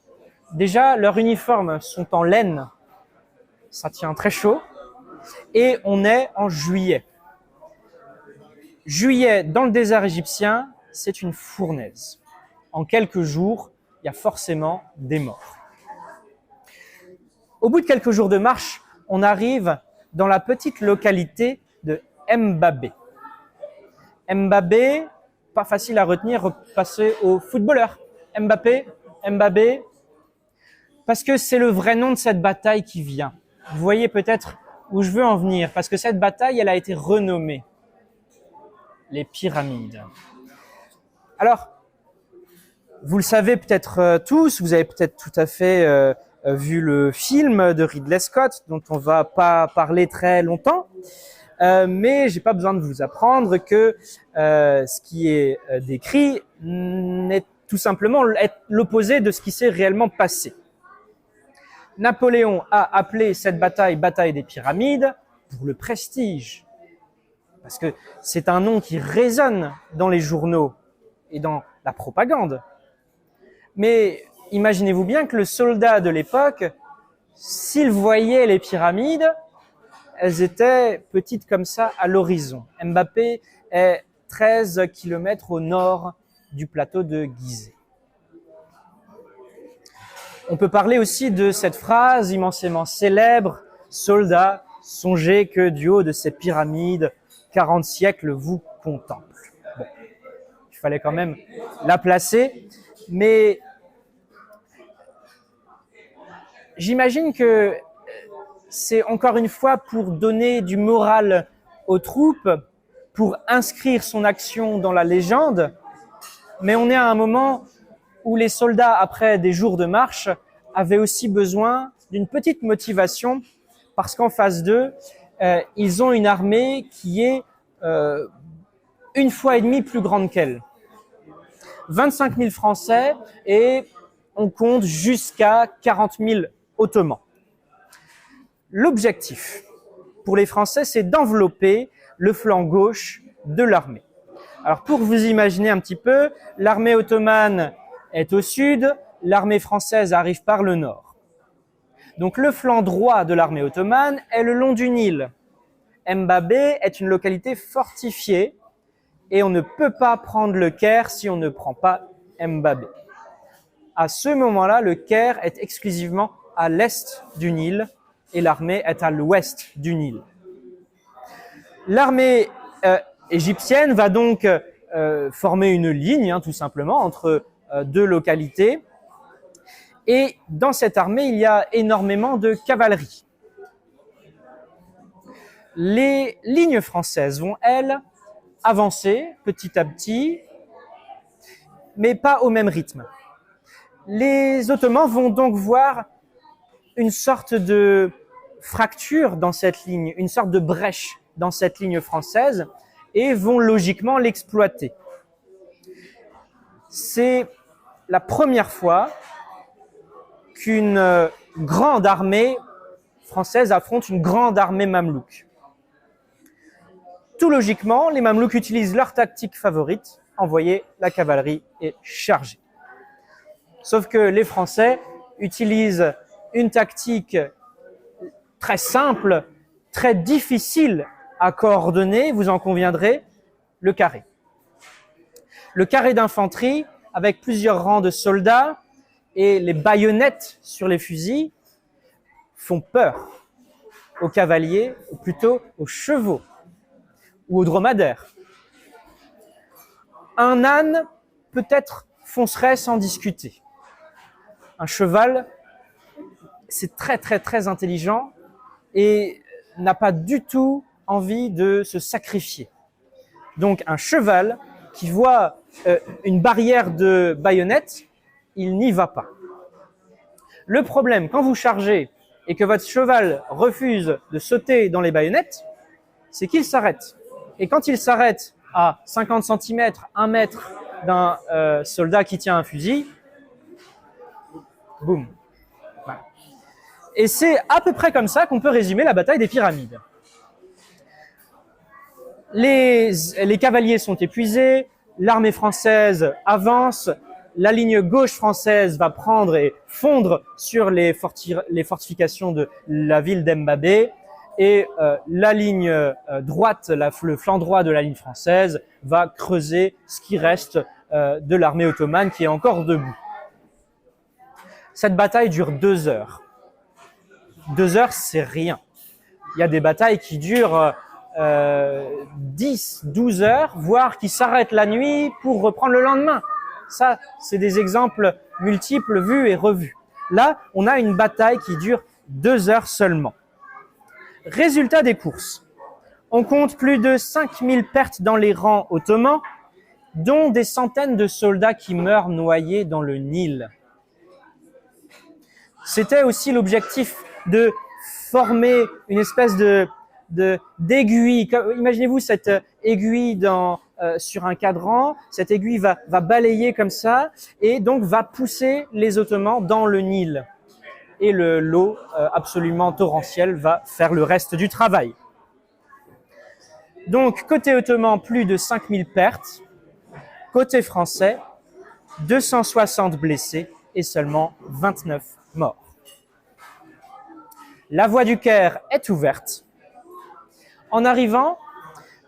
Déjà, leurs uniformes sont en laine, ça tient très chaud, et on est en juillet. Juillet, dans le désert égyptien, c'est une fournaise. En quelques jours, il y a forcément des morts. Au bout de quelques jours de marche, on arrive dans la petite localité de Mbabé. Mbabé, pas facile à retenir, repasser au footballeur. Mbappé, Mbabé, parce que c'est le vrai nom de cette bataille qui vient. Vous voyez peut-être où je veux en venir, parce que cette bataille, elle a été renommée les pyramides. Alors, vous le savez peut-être tous, vous avez peut-être tout à fait vu le film de Ridley Scott, dont on va pas parler très longtemps, mais j'ai pas besoin de vous apprendre que ce qui est décrit n'est tout simplement l'opposé de ce qui s'est réellement passé. Napoléon a appelé cette bataille bataille des pyramides pour le prestige, parce que c'est un nom qui résonne dans les journaux et dans la propagande. Mais imaginez-vous bien que le soldat de l'époque, s'il voyait les pyramides, elles étaient petites comme ça à l'horizon. Mbappé est 13 km au nord du plateau de Gizeh. On peut parler aussi de cette phrase immensément célèbre, « Soldats, songez que du haut de ces pyramides, 40 siècles vous contemplent. » Bon, il fallait quand même la placer, mais j'imagine que c'est encore une fois pour donner du moral aux troupes, pour inscrire son action dans la légende, mais on est à un moment où les soldats, après des jours de marche, avaient aussi besoin d'une petite motivation, parce qu'en face d'eux, ils ont une armée qui est une fois et demie plus grande qu'elle. 25 000 Français et on compte jusqu'à 40 000 Ottomans. L'objectif pour les Français, c'est d'envelopper le flanc gauche de l'armée. Alors pour vous imaginer un petit peu, l'armée ottomane est au sud, l'armée française arrive par le nord. Donc le flanc droit de l'armée ottomane est le long du Nil. Mbabé est une localité fortifiée et on ne peut pas prendre le Caire si on ne prend pas Mbabé. À ce moment-là, le Caire est exclusivement à l'est du Nil et l'armée est à l'ouest du Nil. L'armée égyptienne va donc former une ligne, tout simplement, entre deux localités. Et dans cette armée, il y a énormément de cavalerie. Les lignes françaises vont, elles, avancer petit à petit, mais pas au même rythme. Les Ottomans vont donc voir une sorte de fracture dans cette ligne, une sorte de brèche dans cette ligne française et vont logiquement l'exploiter. C'est la première fois qu'une grande armée française affronte une grande armée mamelouk. Tout logiquement, les Mamelouks utilisent leur tactique favorite, envoyer la cavalerie et charger. Sauf que les Français utilisent une tactique très simple, très difficile à coordonner, vous en conviendrez, le carré. Le carré d'infanterie, avec plusieurs rangs de soldats et les baïonnettes sur les fusils, font peur aux cavaliers, ou plutôt aux chevaux. ou au dromadaire. Un âne, peut-être, foncerait sans discuter. Un cheval, c'est très très très intelligent et n'a pas du tout envie de se sacrifier. Donc un cheval qui voit une barrière de baïonnette, il n'y va pas. Le problème, quand vous chargez et que votre cheval refuse de sauter dans les baïonnettes, c'est qu'il s'arrête. Et quand il s'arrête à 50 cm, 1 mètre d'un soldat qui tient un fusil, boum. Voilà. Et c'est à peu près comme ça qu'on peut résumer la bataille des Pyramides. Les cavaliers sont épuisés, l'armée française avance, la ligne gauche française va prendre et fondre sur les fortifications de la ville d'Embabé, et la ligne droite, le flanc droit de la ligne française va creuser ce qui reste de l'armée ottomane qui est encore debout. Cette bataille dure 2 heures. 2 heures, c'est rien. Il y a des batailles qui durent 10, 12 heures, voire qui s'arrêtent la nuit pour reprendre le lendemain. Ça, c'est des exemples multiples vus et revus. Là, on a une bataille qui dure 2 heures seulement. Résultat des courses. On compte plus de 5000 pertes dans les rangs ottomans, dont des centaines de soldats qui meurent noyés dans le Nil. C'était aussi l'objectif de former une espèce d'aiguille. Imaginez-vous cette aiguille sur un cadran. Cette aiguille va balayer comme ça et donc va pousser les Ottomans dans le Nil. Et l'eau absolument torrentielle va faire le reste du travail. Donc, côté ottoman, plus de 5000 pertes. Côté français, 260 blessés et seulement 29 morts. La voie du Caire est ouverte. En arrivant,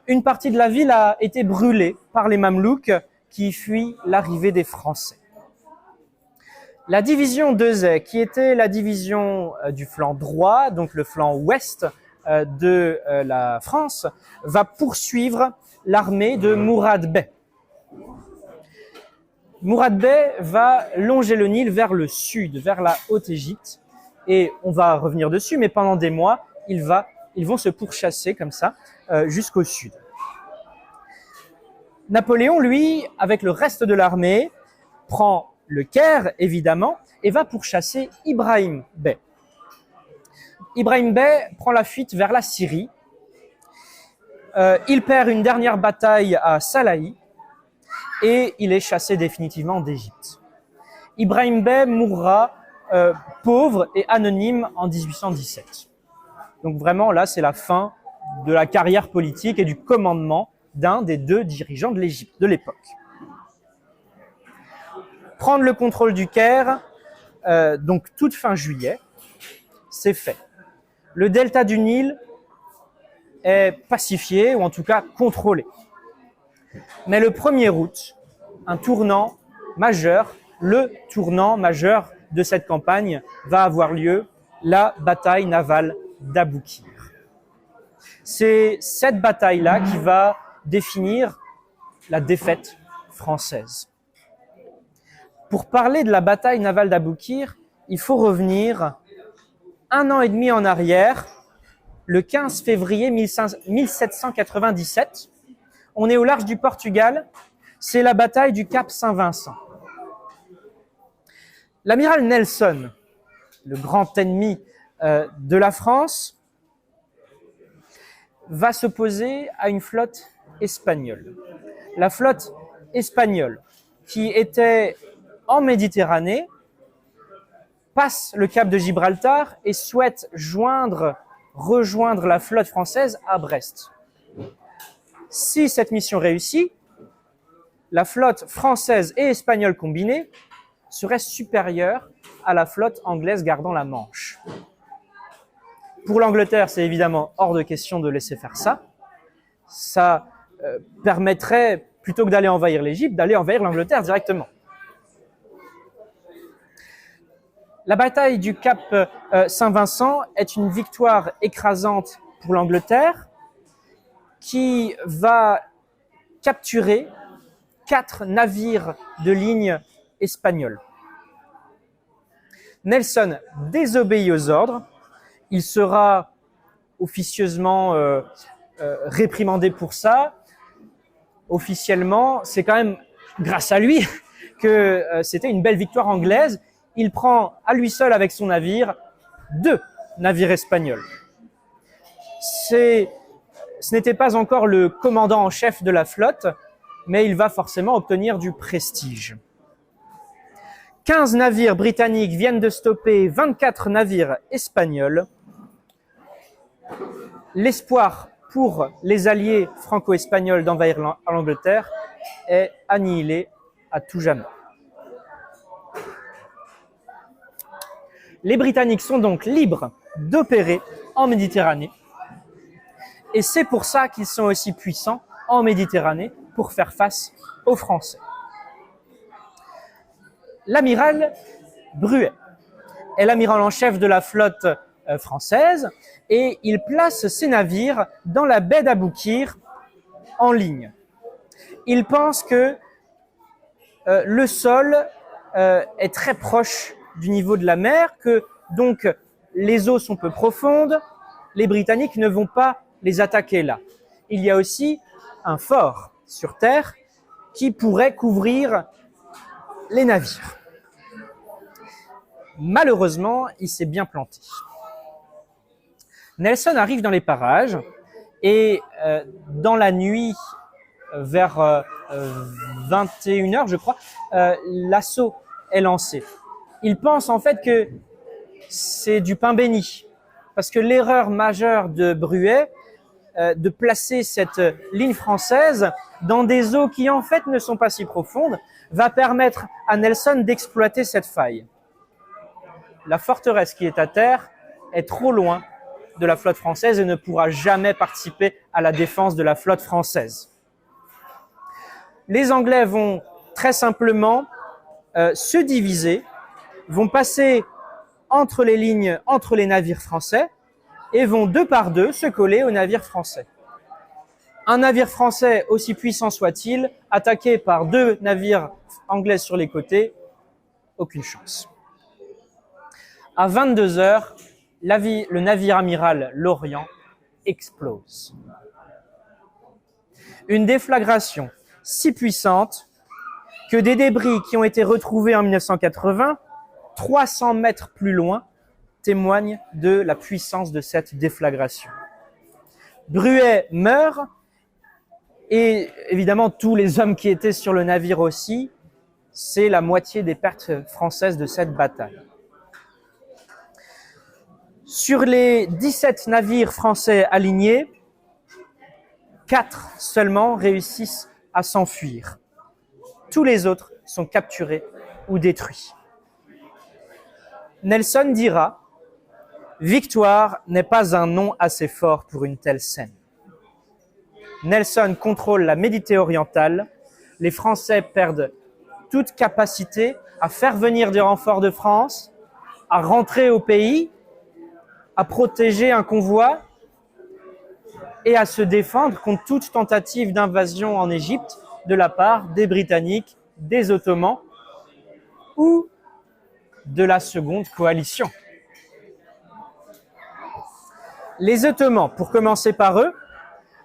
une partie de la ville a été brûlée par les Mamelouks qui fuient l'arrivée des Français. La division 2E, qui était la division du flanc droit, donc le flanc ouest de la France, va poursuivre l'armée de Mourad Bey. Mourad Bey va longer le Nil vers le sud, vers la Haute-Égypte, et on va revenir dessus, mais pendant des mois, ils vont se pourchasser comme ça jusqu'au sud. Napoléon, lui, avec le reste de l'armée, prend le Caire, évidemment, et va pourchasser Ibrahim Bey. Ibrahim Bey prend la fuite vers la Syrie. Il perd une dernière bataille à Salahi et il est chassé définitivement d'Égypte. Ibrahim Bey mourra pauvre et anonyme en 1817. Donc vraiment, là, c'est la fin de la carrière politique et du commandement d'un des 2 dirigeants de l'Égypte de l'époque. Prendre le contrôle du Caire, donc toute fin juillet, c'est fait. Le delta du Nil est pacifié, ou en tout cas contrôlé. Mais le 1er août, un tournant majeur, le tournant majeur de cette campagne, va avoir lieu, la bataille navale d'Aboukir. C'est cette bataille-là qui va définir la défaite française. Pour parler de la bataille navale d'Aboukir, il faut revenir 1 an et demi en arrière, le 15 février 1797. On est au large du Portugal, c'est la bataille du Cap Saint-Vincent. L'amiral Nelson, le grand ennemi de la France, va s'opposer à une flotte espagnole. La flotte espagnole, qui était en Méditerranée, passe le cap de Gibraltar et souhaite rejoindre la flotte française à Brest. Si cette mission réussit, la flotte française et espagnole combinée serait supérieure à la flotte anglaise gardant la Manche. Pour l'Angleterre, c'est évidemment hors de question de laisser faire ça. Ça permettrait, plutôt que d'aller envahir l'Égypte, d'aller envahir l'Angleterre directement. La bataille du Cap Saint-Vincent est une victoire écrasante pour l'Angleterre, qui va capturer 4 navires de ligne espagnols. Nelson désobéit aux ordres. Il sera officieusement réprimandé pour ça. Officiellement, c'est quand même grâce à lui que c'était une belle victoire anglaise. Il prend à lui seul avec son navire 2 navires espagnols. Ce n'était pas encore le commandant en chef de la flotte, mais il va forcément obtenir du prestige. 15 navires britanniques viennent de stopper 24 navires espagnols. L'espoir pour les alliés franco-espagnols d'envahir l'Angleterre est annihilé à tout jamais. Les Britanniques sont donc libres d'opérer en Méditerranée et c'est pour ça qu'ils sont aussi puissants en Méditerranée pour faire face aux Français. L'amiral Bruet est l'amiral en chef de la flotte française et il place ses navires dans la baie d'Aboukir en ligne. Il pense que le sol est très proche du niveau de la mer, que donc les eaux sont peu profondes, les Britanniques ne vont pas les attaquer là. Il y a aussi un fort sur terre qui pourrait couvrir les navires. Malheureusement, il s'est bien planté. Nelson arrive dans les parages et dans la nuit, vers 21h, je crois, l'assaut est lancé. Il pense en fait que c'est du pain béni, parce que l'erreur majeure de Bruet, de placer cette ligne française dans des eaux qui en fait ne sont pas si profondes, va permettre à Nelson d'exploiter cette faille. La forteresse qui est à terre est trop loin de la flotte française et ne pourra jamais participer à la défense de la flotte française. Les Anglais vont très simplement se diviser, vont passer entre les lignes, entre les navires français et vont 2 par 2 se coller aux navires français. Un navire français, aussi puissant soit-il, attaqué par 2 navires anglais sur les côtés, aucune chance. À 22h, le navire amiral L'Orient explose. Une déflagration si puissante que des débris qui ont été retrouvés en 1980, 300 mètres plus loin, témoignent de la puissance de cette déflagration. Bruet meurt et évidemment tous les hommes qui étaient sur le navire aussi. C'est la moitié des pertes françaises de cette bataille. Sur les 17 navires français alignés, 4 seulement réussissent à s'enfuir. Tous les autres sont capturés ou détruits. Nelson dira « Victoire n'est pas un nom assez fort pour une telle scène ». Nelson contrôle la Méditerranée orientale, les Français perdent toute capacité à faire venir des renforts de France, à rentrer au pays, à protéger un convoi et à se défendre contre toute tentative d'invasion en Égypte de la part des Britanniques, des Ottomans ou de la seconde coalition. Les Ottomans, pour commencer par eux,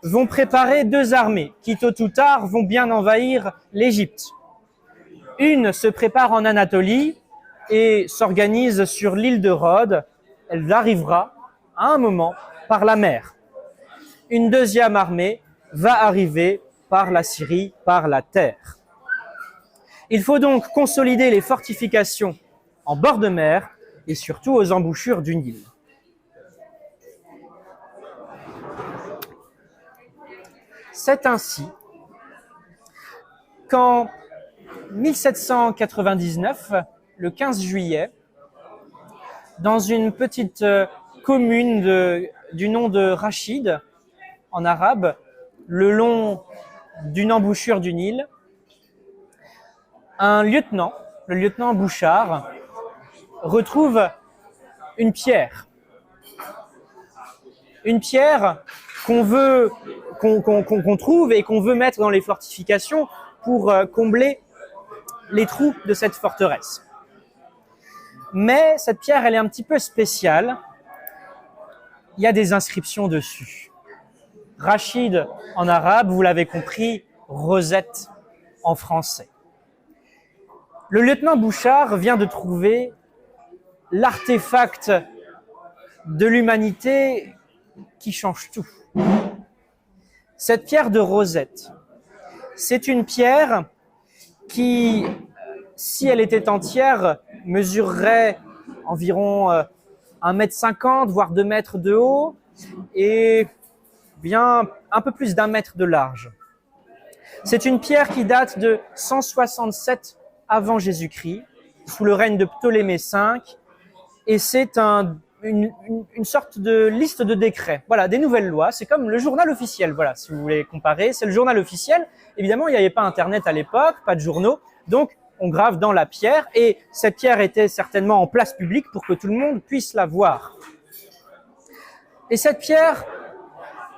vont préparer 2 armées qui, tôt ou tard, vont bien envahir l'Égypte. Une se prépare en Anatolie et s'organise sur l'île de Rhodes. Elle arrivera à un moment par la mer. Une deuxième armée va arriver par la Syrie, par la terre. Il faut donc consolider les fortifications en bord de mer et surtout aux embouchures du Nil. C'est ainsi qu'en 1799, le 15 juillet, dans une petite commune du nom de Rachid, en arabe, le long d'une embouchure du Nil, un lieutenant, le lieutenant Bouchard, retrouve une pierre. Une pierre qu'on trouve et qu'on veut mettre dans les fortifications pour combler les trous de cette forteresse. Mais cette pierre, elle est un petit peu spéciale. Il y a des inscriptions dessus. Rachid en arabe, vous l'avez compris, Rosette en français. Le lieutenant Bouchard vient de trouver l'artefact de l'humanité qui change tout. Cette pierre de Rosette, c'est une pierre qui, si elle était entière, mesurerait environ 1,50 m, voire 2 mètres de haut et bien un peu plus d'1 mètre de large. C'est une pierre qui date de 167 avant Jésus-Christ, sous le règne de Ptolémée V, et c'est une sorte de liste de décrets. Voilà, des nouvelles lois. C'est comme le journal officiel, voilà, si vous voulez comparer. C'est le journal officiel. Évidemment, il n'y avait pas Internet à l'époque, pas de journaux. Donc, on grave dans la pierre, et cette pierre était certainement en place publique pour que tout le monde puisse la voir. Et cette pierre,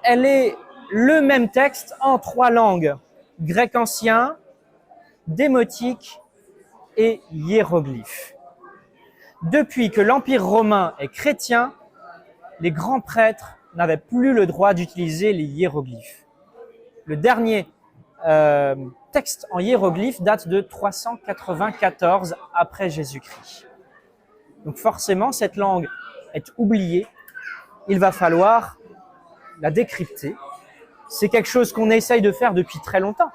elle est le même texte en 3 langues, grec ancien, démotique et hiéroglyphe. Depuis que l'Empire romain est chrétien, les grands prêtres n'avaient plus le droit d'utiliser les hiéroglyphes. Le dernier texte en hiéroglyphe date de 394 après Jésus-Christ. Donc forcément, cette langue est oubliée. Il va falloir la décrypter. C'est quelque chose qu'on essaye de faire depuis très longtemps.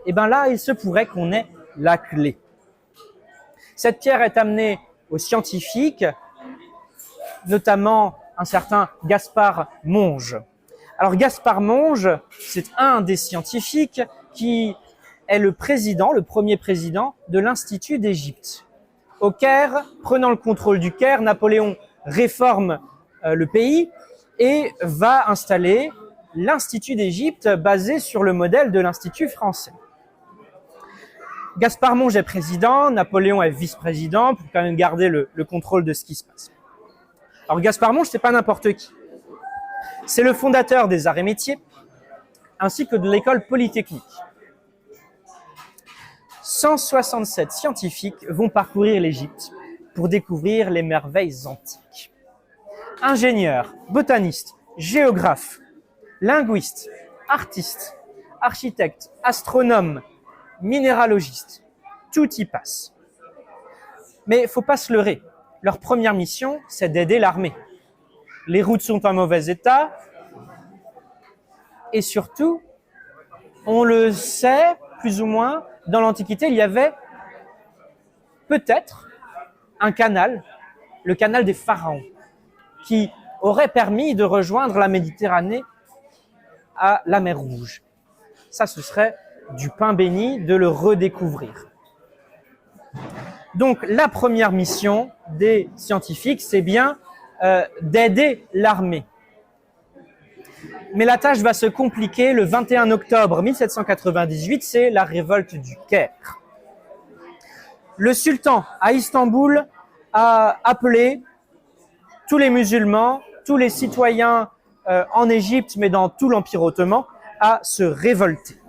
Et bien là, il se pourrait qu'on ait la clé. Cette pierre est amenée aux scientifiques, notamment un certain Gaspard Monge. Alors Gaspard Monge, c'est un des scientifiques qui est le premier président de l'Institut d'Égypte. Au Caire, prenant le contrôle du Caire, Napoléon réforme le pays et va installer l'Institut d'Égypte basé sur le modèle de l'Institut français. Gaspard Monge est président, Napoléon est vice-président pour quand même garder le contrôle de ce qui se passe. Alors Gaspard Monge, c'est pas n'importe qui. C'est le fondateur des arts et métiers ainsi que de l'école polytechnique. 167 scientifiques vont parcourir l'Égypte pour découvrir les merveilles antiques. Ingénieurs, botanistes, géographes, linguistes, artistes, architectes, astronomes, minéralogistes, tout y passe. Mais il ne faut pas se leurrer. Leur première mission, c'est d'aider l'armée. Les routes sont en mauvais état. Et surtout, on le sait, plus ou moins, dans l'Antiquité, il y avait peut-être un canal, le canal des pharaons, qui aurait permis de rejoindre la Méditerranée à la mer Rouge. Ça, ce serait du pain béni de le redécouvrir. Donc, la première mission des scientifiques, c'est bien d'aider l'armée. Mais la tâche va se compliquer le 21 octobre 1798, c'est la révolte du Caire. Le sultan à Istanbul a appelé tous les musulmans, tous les citoyens en Égypte, mais dans tout l'Empire ottoman, à se révolter.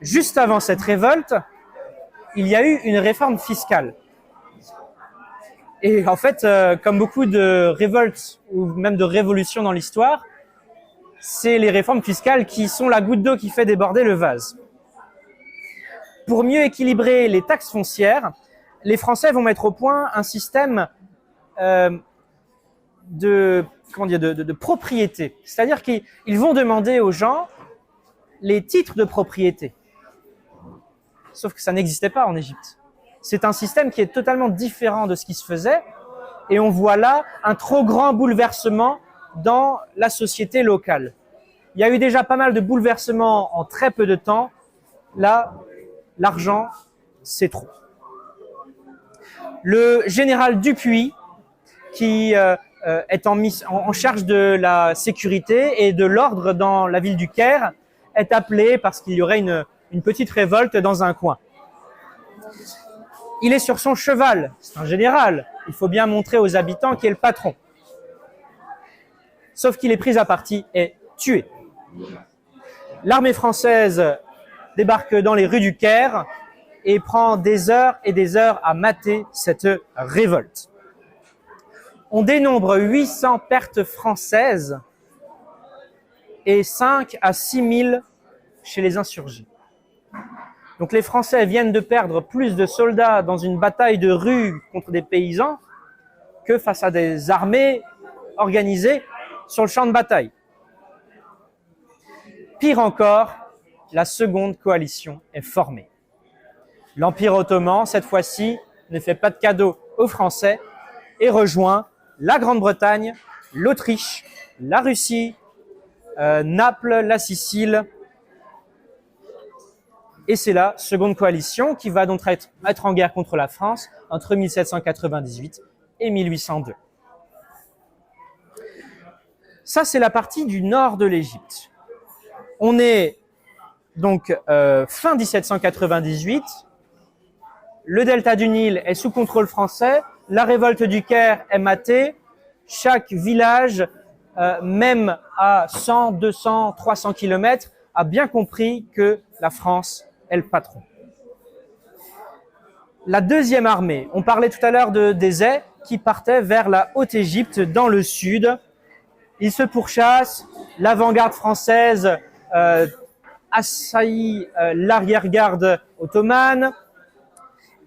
Juste avant cette révolte, il y a eu une réforme fiscale. Et en fait, comme beaucoup de révoltes ou même de révolutions dans l'histoire, c'est les réformes fiscales qui sont la goutte d'eau qui fait déborder le vase. Pour mieux équilibrer les taxes foncières, les Français vont mettre au point un système de propriété. C'est-à-dire qu'ils vont demander aux gens les titres de propriété. Sauf que ça n'existait pas en Égypte. C'est un système qui est totalement différent de ce qui se faisait et on voit là un trop grand bouleversement dans la société locale. Il y a eu déjà pas mal de bouleversements en très peu de temps. Là, l'argent, c'est trop. Le général Dupuy, qui est en charge de la sécurité et de l'ordre dans la ville du Caire, est appelé parce qu'il y aurait une petite révolte dans un coin. Il est sur son cheval, c'est un général. Il faut bien montrer aux habitants qui est le patron. sauf qu'il est pris à partie et tué. L'armée française débarque dans les rues du Caire et prend des heures et des heures à mater cette révolte. On dénombre 800 pertes françaises et 5 à 6 000 chez les insurgés. Donc les Français viennent de perdre plus de soldats dans une bataille de rue contre des paysans que face à des armées organisées sur le champ de bataille. Pire encore, la seconde coalition est formée. L'Empire ottoman, cette fois-ci, ne fait pas de cadeau aux Français et rejoint la Grande-Bretagne, l'Autriche, la Russie, Naples, la Sicile. Et c'est la seconde coalition qui va donc être en guerre contre la France entre 1798 et 1802. Ça, c'est la partie du nord de l'Égypte. On est donc fin 1798, le delta du Nil est sous contrôle français, la révolte du Caire est matée, chaque village, même à 100, 200, 300 kilomètres, a bien compris que la France est le patron. La deuxième armée, on parlait tout à l'heure des Ais qui partaient vers la Haute-Égypte dans le sud. Ils se pourchassent, l'avant-garde française assaillit l'arrière-garde ottomane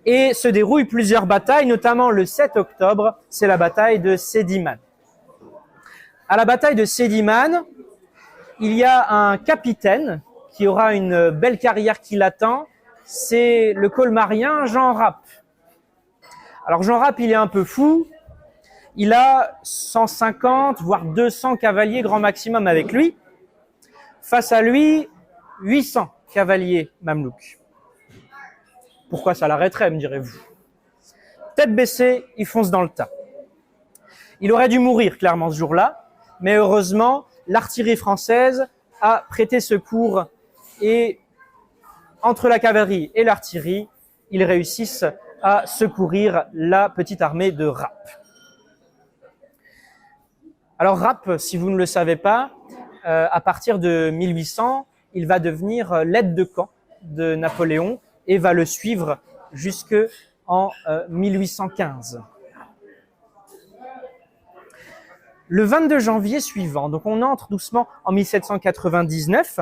et se déroulent plusieurs batailles, notamment le 7 octobre, c'est la bataille de Sediman. À la bataille de Sediman, il y a un capitaine qui aura une belle carrière qui l'attend, c'est le colmarien Jean Rapp. Alors Jean Rapp, il est un peu fou, il a 150 voire 200 cavaliers grand maximum avec lui. Face à lui, 800 cavaliers mamelouks. Pourquoi ça l'arrêterait, me direz-vous? Tête baissée, il fonce dans le tas. Il aurait dû mourir clairement ce jour-là, mais heureusement, l'artillerie française a prêté secours et entre la cavalerie et l'artillerie, ils réussissent à secourir la petite armée de Rapp. Alors Rapp, si vous ne le savez pas, à partir de 1800, il va devenir l'aide de camp de Napoléon et va le suivre jusqu'en 1815. Le 22 janvier suivant, donc on entre doucement en 1799,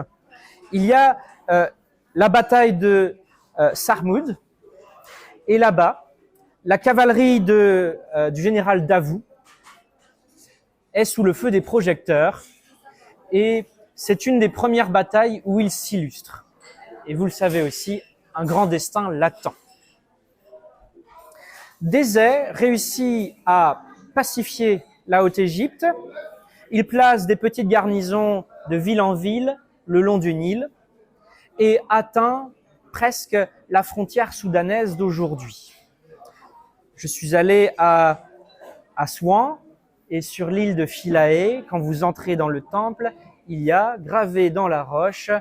il y a la bataille de Sarmoud, et là-bas, la cavalerie du général Davout est sous le feu des projecteurs, et c'est une des premières batailles où il s'illustre. Et vous le savez aussi, un grand destin l'attend. Désert réussit à pacifier la Haute-Égypte. Il place des petites garnisons de ville en ville le long du Nil et atteint presque la frontière soudanaise d'aujourd'hui. Je suis allé à Assouan et sur l'île de Philae, quand vous entrez dans le temple, il y a gravé dans la roche,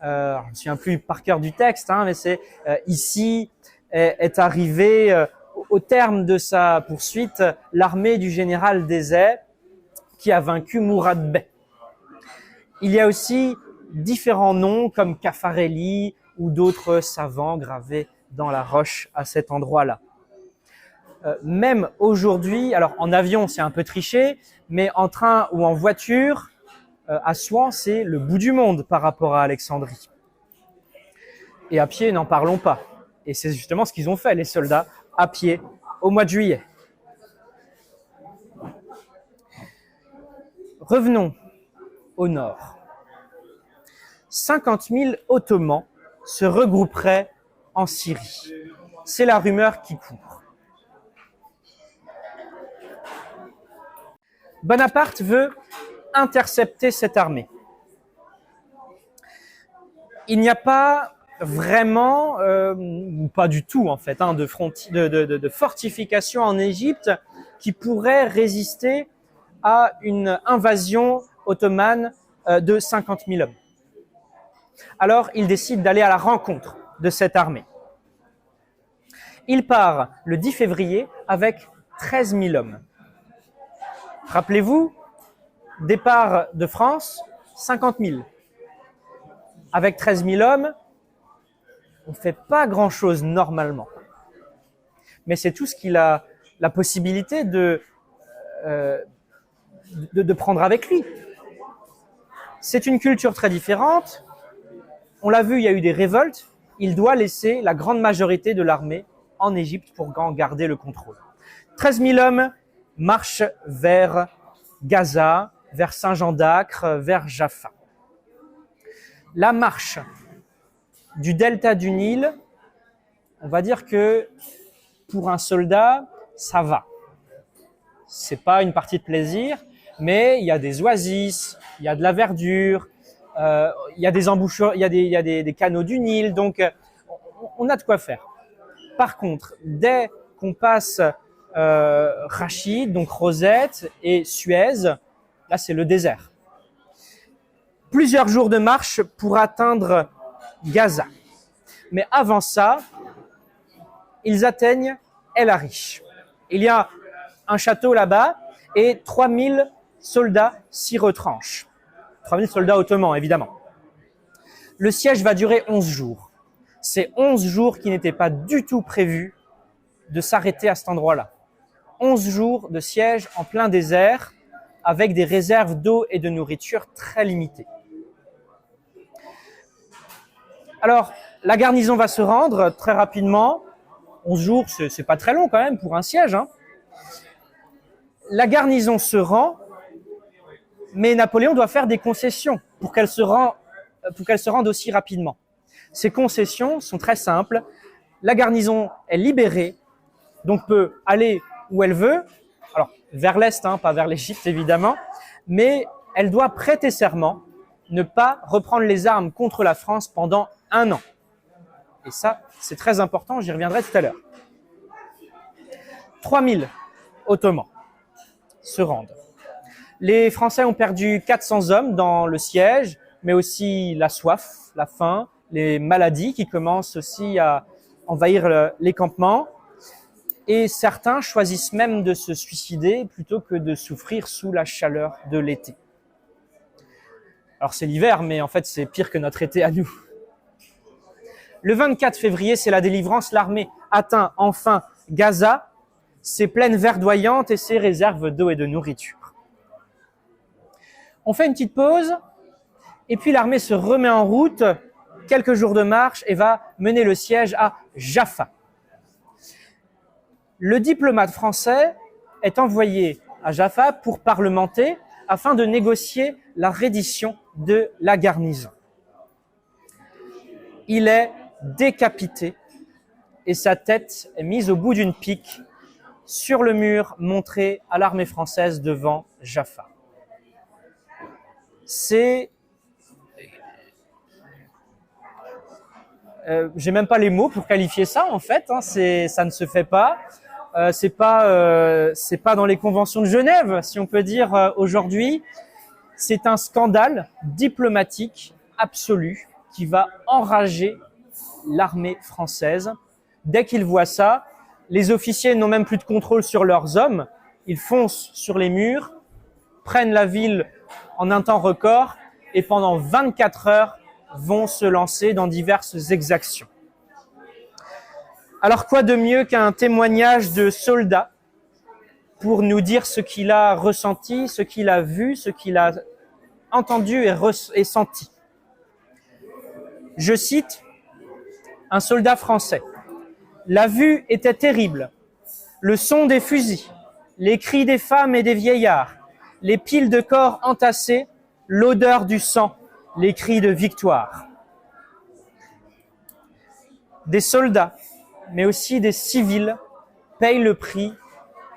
je ne me souviens plus par cœur du texte, mais c'est ici est arrivé au terme de sa poursuite l'armée du général Désert qui a vaincu Mourad Bey. Il y a aussi différents noms comme Caffarelli ou d'autres savants gravés dans la roche à cet endroit-là. Même aujourd'hui, alors en avion c'est un peu triché, mais en train ou en voiture, Assouan c'est le bout du monde par rapport à Alexandrie. Et à pied, n'en parlons pas. Et c'est justement ce qu'ils ont fait, les soldats, à pied, au mois de juillet. Revenons au nord. 50 000 Ottomans se regrouperaient en Syrie. C'est la rumeur qui court. Bonaparte veut intercepter cette armée. Il n'y a pas vraiment, ou pas du tout en fait, de fortification en Égypte qui pourrait résister à une invasion ottomane de 50 000 hommes. Alors, il décide d'aller à la rencontre de cette armée. Il part le 10 février avec 13 000 hommes. Rappelez-vous, Départ de France, 50 000. Avec 13 000 hommes, on ne fait pas grand-chose normalement. Mais c'est tout ce qu'il a la possibilité de prendre avec lui. C'est une culture très différente. On l'a vu, il y a eu des révoltes. Il doit laisser la grande majorité de l'armée en Égypte pour en garder le contrôle. 13 000 hommes marchent vers Gaza, vers Saint-Jean d'Acre, vers Jaffa. La marche du delta du Nil, on va dire que pour un soldat, ça va. C'est pas une partie de plaisir, mais il y a des oasis, il y a de la verdure, il y a des embouchures, il y a des canaux du Nil, donc on a de quoi faire. Par contre, dès qu'on passe Rachid, donc Rosette et Suez, là c'est le désert. Plusieurs jours de marche pour atteindre Gaza. Mais avant ça, ils atteignent El Arish. Il y a un château là-bas et 3000 soldats s'y retranchent. 3000 soldats ottomans, évidemment. Le siège va durer 11 jours. C'est 11 jours qui n'étaient pas du tout prévus de s'arrêter à cet endroit-là. 11 jours de siège en plein désert avec des réserves d'eau et de nourriture très limitées. Alors, la garnison va se rendre très rapidement. 11 jours, c'est pas très long quand même pour un siège, hein. La garnison se rend, mais Napoléon doit faire des concessions pour qu'elle se rende aussi rapidement. Ces concessions sont très simples. La garnison est libérée, donc peut aller où elle veut, alors vers l'Est, hein, pas vers l'Égypte évidemment, mais elle doit prêter serment, ne pas reprendre les armes contre la France pendant 1 an. Et ça, c'est très important, j'y reviendrai tout à l'heure. 3000 Ottomans se rendent. Les Français ont perdu 400 hommes dans le siège, mais aussi la soif, la faim, les maladies qui commencent aussi à envahir les campements. Et certains choisissent même de se suicider plutôt que de souffrir sous la chaleur de l'été. Alors c'est l'hiver, mais en fait c'est pire que notre été à nous. Le 24 février, c'est la délivrance. L'armée atteint enfin Gaza, ses plaines verdoyantes et ses réserves d'eau et de nourriture. On fait une petite pause et puis l'armée se remet en route, quelques jours de marche et va mener le siège à Jaffa. Le diplomate français est envoyé à Jaffa pour parlementer afin de négocier la reddition de la garnison. Il est décapité et sa tête est mise au bout d'une pique sur le mur montré à l'armée française devant Jaffa. J'ai même pas les mots pour qualifier ça en fait, hein, ça ne se fait pas. C'est pas dans les conventions de Genève, si on peut dire aujourd'hui. C'est un scandale diplomatique absolu qui va enrager l'armée française. Dès qu'ils voient ça, les officiers n'ont même plus de contrôle sur leurs hommes. Ils foncent sur les murs, prennent la ville en un temps record et pendant 24 heures vont se lancer dans diverses exactions. Alors quoi de mieux qu'un témoignage de soldat pour nous dire ce qu'il a ressenti, ce qu'il a vu, ce qu'il a entendu et senti. Je cite un soldat français. « La vue était terrible. Le son des fusils, les cris des femmes et des vieillards, les piles de corps entassés, l'odeur du sang, les cris de victoire. » Des soldats, mais aussi des civils, payent le prix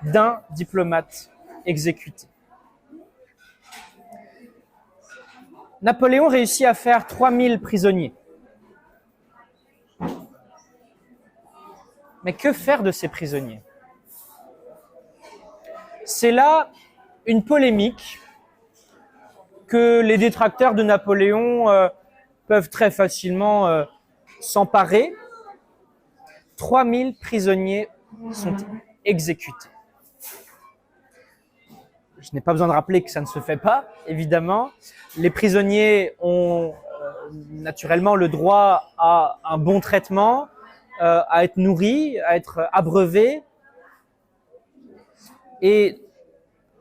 d'un diplomate exécuté. Napoléon réussit à faire 3000 prisonniers. Mais que faire de ces prisonniers? C'est là une polémique que les détracteurs de Napoléon peuvent très facilement s'emparer. 3000 prisonniers sont exécutés. je n'ai pas besoin de rappeler que ça ne se fait pas, évidemment. Les prisonniers ont naturellement le droit à un bon traitement, à être nourris, à être abreuvés. Et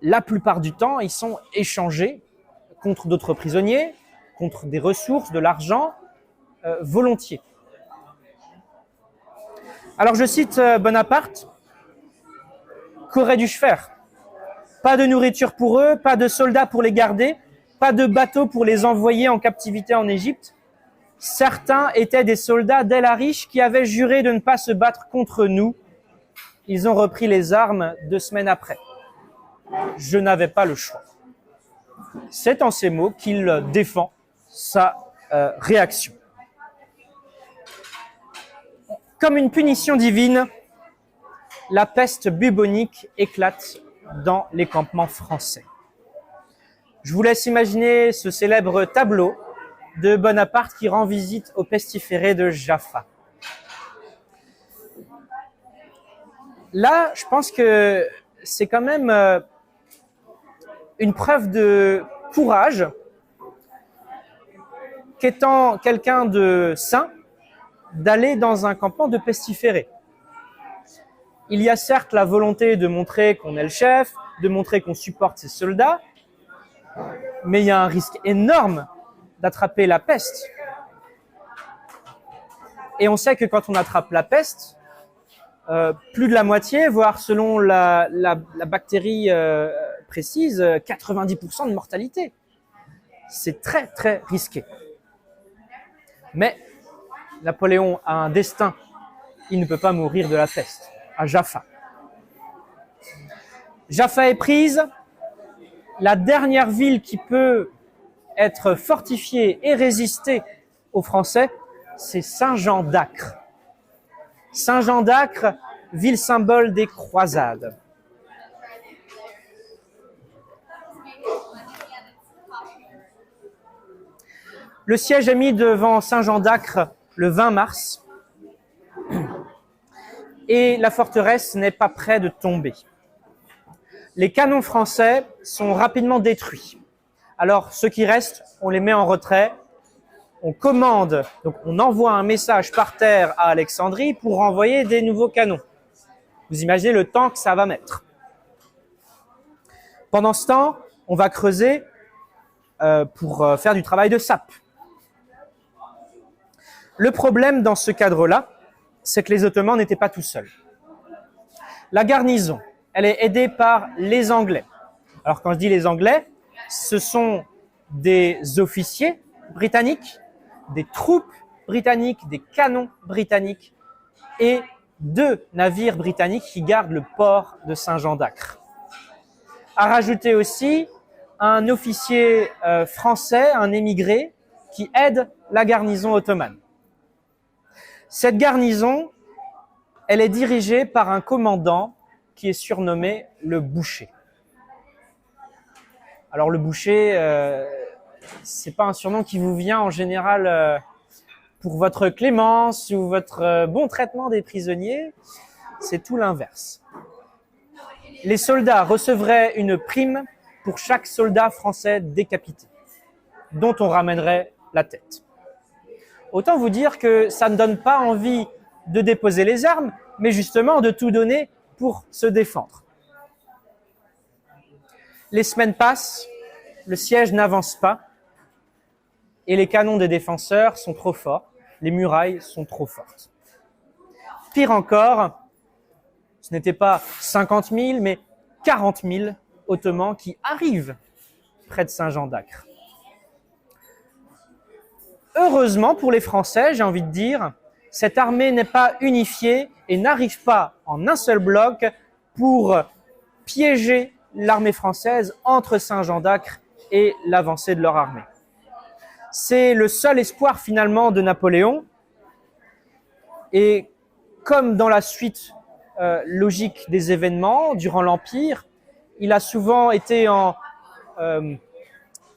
la plupart du temps, ils sont échangés contre d'autres prisonniers, contre des ressources, de l'argent, volontiers. Alors je cite Bonaparte, qu'aurais-je faire? Pas de nourriture pour eux, pas de soldats pour les garder, pas de bateaux pour les envoyer en captivité en Égypte. Certains étaient des soldats d'El-Arish qui avaient juré de ne pas se battre contre nous. Ils ont repris les armes 2 semaines après. Je n'avais pas le choix. C'est en ces mots qu'il défend sa réaction. Comme une punition divine, la peste bubonique éclate dans les campements français. Je vous laisse imaginer ce célèbre tableau de Bonaparte qui rend visite au pestiféré de Jaffa. Là, je pense que c'est quand même une preuve de courage qu'étant quelqu'un de saint, d'aller dans un campement de pestiférés. Il y a certes la volonté de montrer qu'on est le chef, de montrer qu'on supporte ses soldats, mais il y a un risque énorme d'attraper la peste. Et on sait que quand on attrape la peste, plus de la moitié, voire selon la bactérie précise, 90% de mortalité. C'est très très risqué. Mais Napoléon a un destin, il ne peut pas mourir de la peste, à Jaffa. Jaffa est prise, la dernière ville qui peut être fortifiée et résister aux Français, c'est Saint-Jean d'Acre. Saint-Jean d'Acre, ville symbole des croisades. Le siège est mis devant Saint-Jean d'Acre le 20 mars et la forteresse n'est pas près de tomber. Les canons français sont rapidement détruits. Alors, ceux qui restent, on les met en retrait. On commande, donc on envoie un message par terre à Alexandrie pour renvoyer des nouveaux canons. Vous imaginez le temps que ça va mettre. Pendant ce temps, on va creuser pour faire du travail de sape. Le problème dans ce cadre-là, c'est que les Ottomans n'étaient pas tout seuls. La garnison, elle est aidée par les Anglais. Alors quand je dis les Anglais, ce sont des officiers britanniques, des troupes britanniques, des canons britanniques et 2 navires britanniques qui gardent le port de Saint-Jean d'Acre. À rajouter aussi un officier français, un émigré, qui aide la garnison ottomane. Cette garnison, elle est dirigée par un commandant qui est surnommé le boucher. Alors le boucher, c'est pas un surnom qui vous vient en général pour votre clémence ou votre bon traitement des prisonniers, c'est tout l'inverse. Les soldats recevraient une prime pour chaque soldat français décapité, dont on ramènerait la tête. Autant vous dire que ça ne donne pas envie de déposer les armes, mais justement de tout donner pour se défendre. Les semaines passent, le siège n'avance pas, et les canons des défenseurs sont trop forts, les murailles sont trop fortes. Pire encore, ce n'était pas 50 000, mais 40 000 Ottomans qui arrivent près de Saint-Jean d'Acre. Heureusement pour les Français, j'ai envie de dire, cette armée n'est pas unifiée et n'arrive pas en un seul bloc pour piéger l'armée française entre Saint-Jean d'Acre et l'avancée de leur armée. C'est le seul espoir finalement de Napoléon. Et comme dans la suite logique des événements durant l'Empire, il a souvent été en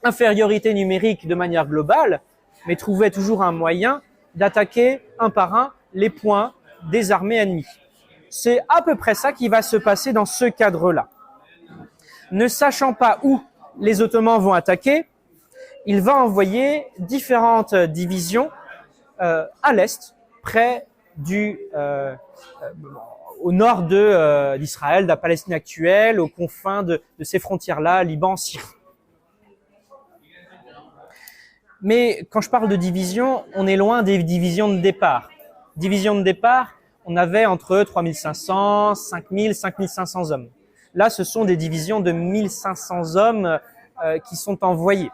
infériorité numérique de manière globale, mais trouvait toujours un moyen d'attaquer un par un les points des armées ennemies. C'est à peu près ça qui va se passer dans ce cadre-là. Ne sachant pas où les Ottomans vont attaquer, il va envoyer différentes divisions à l'est, près au nord d'Israël, de la Palestine actuelle, aux confins de ces frontières-là, Liban, Syrie. Mais quand je parle de division, on est loin des divisions de départ. Division de départ, on avait entre 3500, 5000, 5500 hommes. Là, ce sont des divisions de 1500 hommes qui sont envoyés.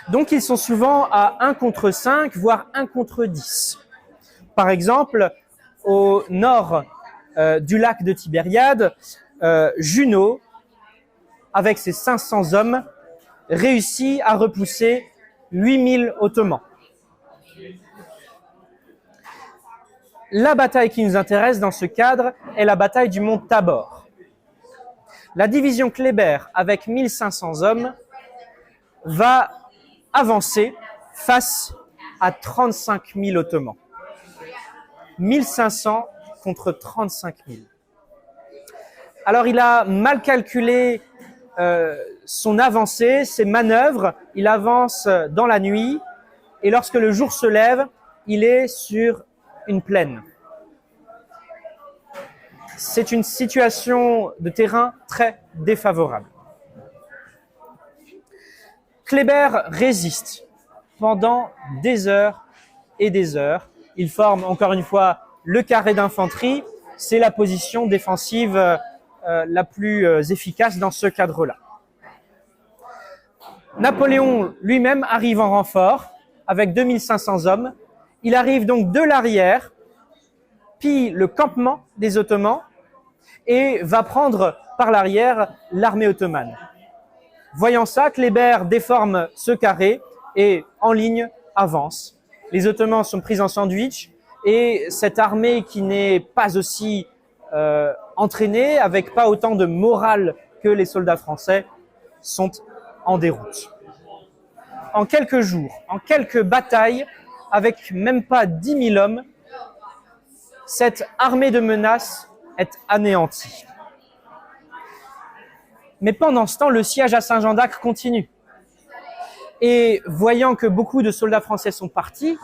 Donc, ils sont souvent à 1 contre 5, voire 1 contre 10. Par exemple, au nord du lac de Tibériade, Junot, avec ses 500 hommes, réussit à repousser 8000 Ottomans. La bataille qui nous intéresse dans ce cadre est la bataille du mont Tabor. La division Kléber, avec 1500 hommes, va avancer face à 35 000 Ottomans. 1500 contre 35 000. Alors, il a mal calculé son avancée, ses manœuvres. Il avance dans la nuit et lorsque le jour se lève, il est sur une plaine. C'est une situation de terrain très défavorable. Kléber résiste pendant des heures et des heures. Il forme encore une fois le carré d'infanterie. C'est la position défensive la plus efficace dans ce cadre-là. Napoléon lui-même arrive en renfort avec 2500 hommes. Il arrive donc de l'arrière, pille le campement des Ottomans et va prendre par l'arrière l'armée ottomane. Voyant ça, Kléber déforme ce carré et en ligne avance. Les Ottomans sont pris en sandwich et cette armée qui n'est pas aussi entraînés, avec pas autant de morale que les soldats français, sont en déroute. En quelques jours, en quelques batailles, avec même pas 10 000 hommes, cette armée de menaces est anéantie. Mais pendant ce temps, le siège à Saint-Jean-d'Acre continue. Et voyant que beaucoup de soldats français sont partis,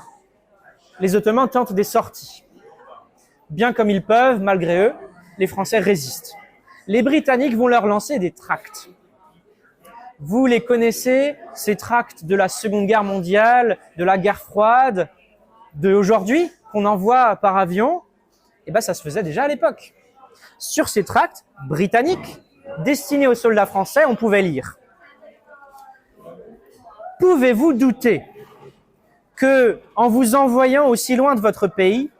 les Ottomans tentent des sorties. Bien comme ils peuvent, malgré eux, les Français résistent. Les Britanniques vont leur lancer des tracts. Vous les connaissez, ces tracts de la Seconde Guerre mondiale, de la guerre froide, d'aujourd'hui, qu'on envoie par avion. Eh ben, ça se faisait déjà à l'époque. Sur ces tracts britanniques, destinés aux soldats français, on pouvait lire: pouvez-vous douter que, en vous envoyant aussi loin de votre pays,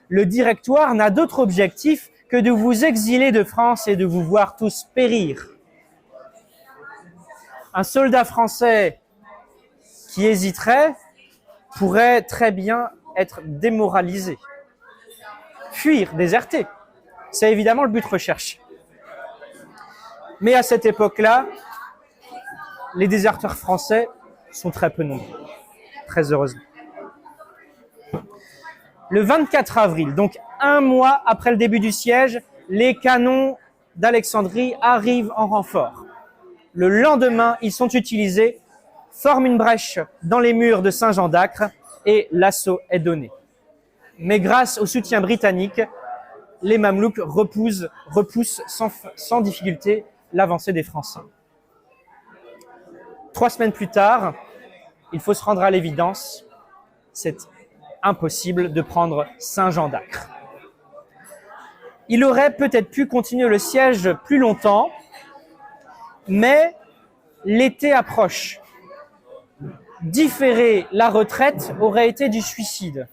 le Directoire n'a d'autre objectif que de vous exiler de France et de vous voir tous périr? Un soldat français qui hésiterait pourrait très bien être démoralisé, fuir, déserter. C'est évidemment le but recherché. Mais à cette époque-là, les déserteurs français sont très peu nombreux, très heureusement. Le 24 avril, donc un mois après le début du siège, les canons d'Alexandrie arrivent en renfort. Le lendemain, ils sont utilisés, forment une brèche dans les murs de Saint-Jean-d'Acre et l'assaut est donné. Mais grâce au soutien britannique, les Mamelouks repoussent sans difficulté l'avancée des Français. 3 semaines plus tard, il faut se rendre à l'évidence, c'est impossible de prendre Saint-Jean-d'Acre. Il aurait peut-être pu continuer le siège plus longtemps, mais l'été approche. Différer la retraite aurait été du suicide,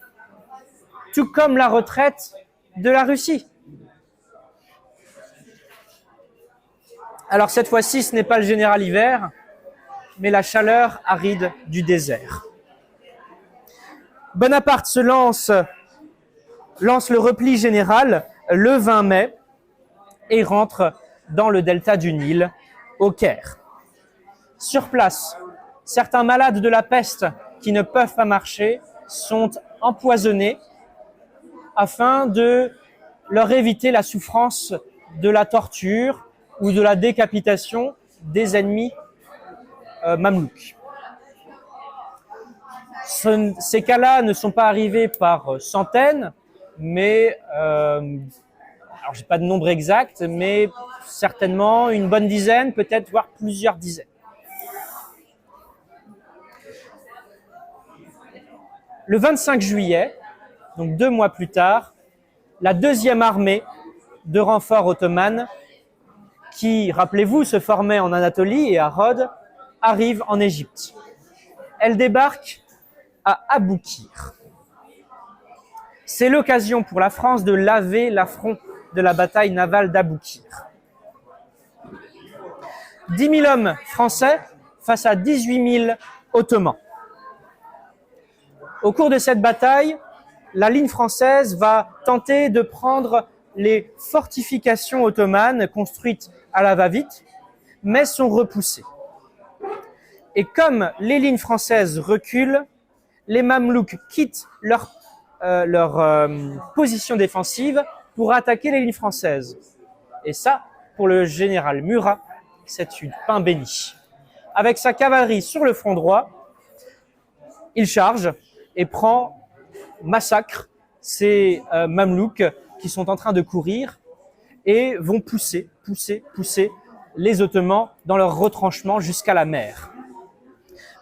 tout comme la retraite de la Russie. Alors cette fois-ci, ce n'est pas le général hiver, mais la chaleur aride du désert. Bonaparte se lance le repli général le 20 mai et rentre dans le delta du Nil, au Caire. Sur place, certains malades de la peste qui ne peuvent pas marcher sont empoisonnés afin de leur éviter la souffrance de la torture ou de la décapitation des ennemis mamelouks. Ces cas-là ne sont pas arrivés par centaines, mais alors j'ai pas de nombre exact, mais certainement une bonne dizaine, peut-être voire plusieurs dizaines. Le 25 juillet, donc 2 mois plus tard, la deuxième armée de renfort ottomane, qui, rappelez-vous, se formait en Anatolie et à Rhodes, arrive en Égypte. Elle débarque à Aboukir. C'est l'occasion pour la France de laver l'affront de la bataille navale d'Aboukir. 10 000 hommes français face à 18 000 ottomans. Au cours de cette bataille, la ligne française va tenter de prendre les fortifications ottomanes construites à la va-vite, mais sont repoussées. Et comme les lignes françaises reculent, les Mamelouks quittent leur position défensive pour attaquer les lignes françaises. Et ça, pour le général Murat, c'est une pain béni. Avec sa cavalerie sur le front droit, il charge et massacre ces Mamelouks qui sont en train de courir et vont pousser les Ottomans dans leur retranchement jusqu'à la mer.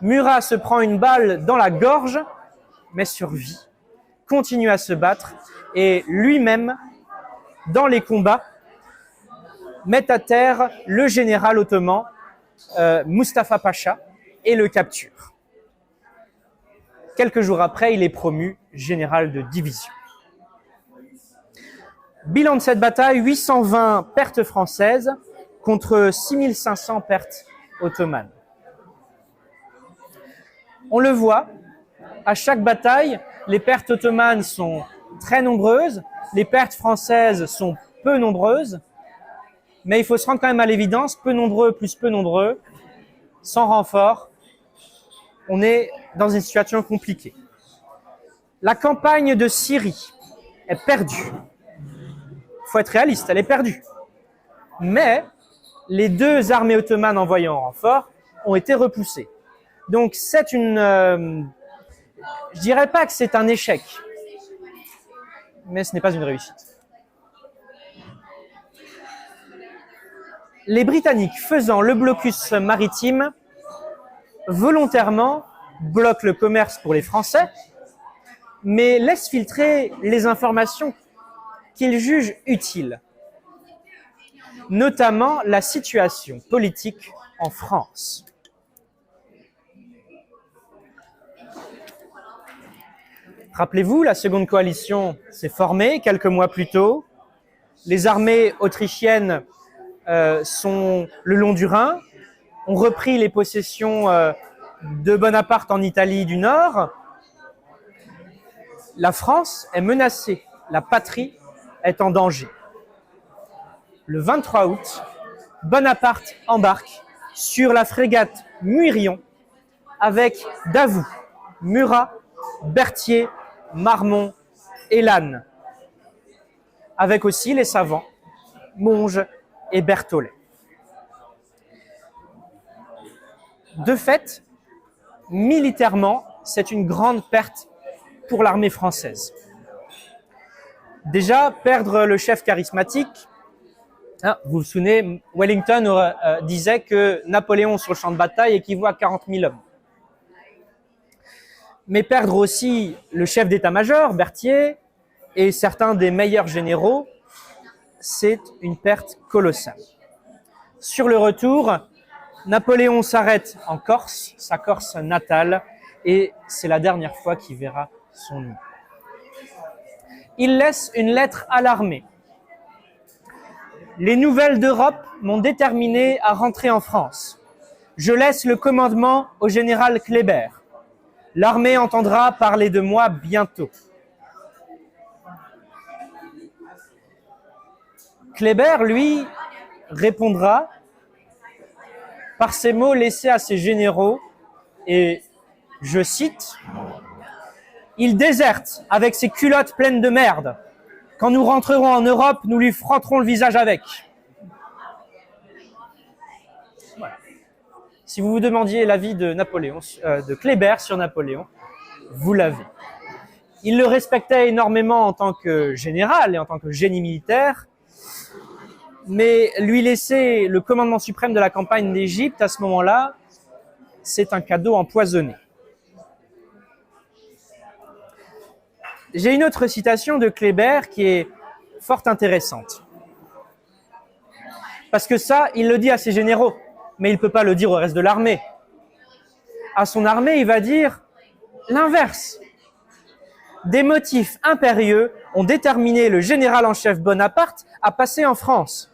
Murat se prend une balle dans la gorge, mais survit, continue à se battre et lui-même, dans les combats, met à terre le général ottoman Mustafa Pacha et le capture. Quelques jours après, il est promu général de division. Bilan de cette bataille, 820 pertes françaises contre 6500 pertes ottomanes. On le voit, à chaque bataille, les pertes ottomanes sont très nombreuses, les pertes françaises sont peu nombreuses, mais il faut se rendre quand même à l'évidence, peu nombreux plus peu nombreux, sans renfort, on est dans une situation compliquée. La campagne de Syrie est perdue. Il faut être réaliste, elle est perdue. Mais les 2 armées ottomanes envoyées en renfort ont été repoussées. Donc c'est je dirais pas que c'est un échec, mais ce n'est pas une réussite. Les Britanniques, faisant le blocus maritime, volontairement bloquent le commerce pour les Français, mais laissent filtrer les informations qu'ils jugent utiles, notamment la situation politique en France. Rappelez-vous, la seconde coalition s'est formée quelques mois plus tôt. Les armées autrichiennes sont le long du Rhin, ont repris les possessions de Bonaparte en Italie du Nord. La France est menacée, la patrie est en danger. Le 23 août, Bonaparte embarque sur la frégate Muirion avec Davout, Murat, Berthier, Marmont et Lannes, avec aussi les savants Monge et Berthollet. De fait, militairement, c'est une grande perte pour l'armée française. Déjà, perdre le chef charismatique, vous vous souvenez, Wellington disait que Napoléon sur le champ de bataille équivaut à 40 000 hommes. Mais perdre aussi le chef d'état-major, Berthier, et certains des meilleurs généraux, c'est une perte colossale. Sur le retour, Napoléon s'arrête en Corse, sa Corse natale, et c'est la dernière fois qu'il verra son nom. Il laisse une lettre à l'armée. Les nouvelles d'Europe m'ont déterminé à rentrer en France. Je laisse le commandement au général Kléber. L'armée entendra parler de moi bientôt. Kléber, lui, répondra par ces mots laissés à ses généraux, et je cite, « Il déserte avec ses culottes pleines de merde. Quand nous rentrerons en Europe, nous lui frotterons le visage avec. » Si vous vous demandiez l'avis de de Kléber sur Napoléon, vous l'avez. Il le respectait énormément en tant que général et en tant que génie militaire, mais lui laisser le commandement suprême de la campagne d'Égypte à ce moment-là, c'est un cadeau empoisonné. J'ai une autre citation de Kléber qui est fort intéressante. Parce que ça, il le dit à ses généraux, mais il ne peut pas le dire au reste de l'armée. À son armée, il va dire l'inverse. Des motifs impérieux ont déterminé le général en chef Bonaparte à passer en France.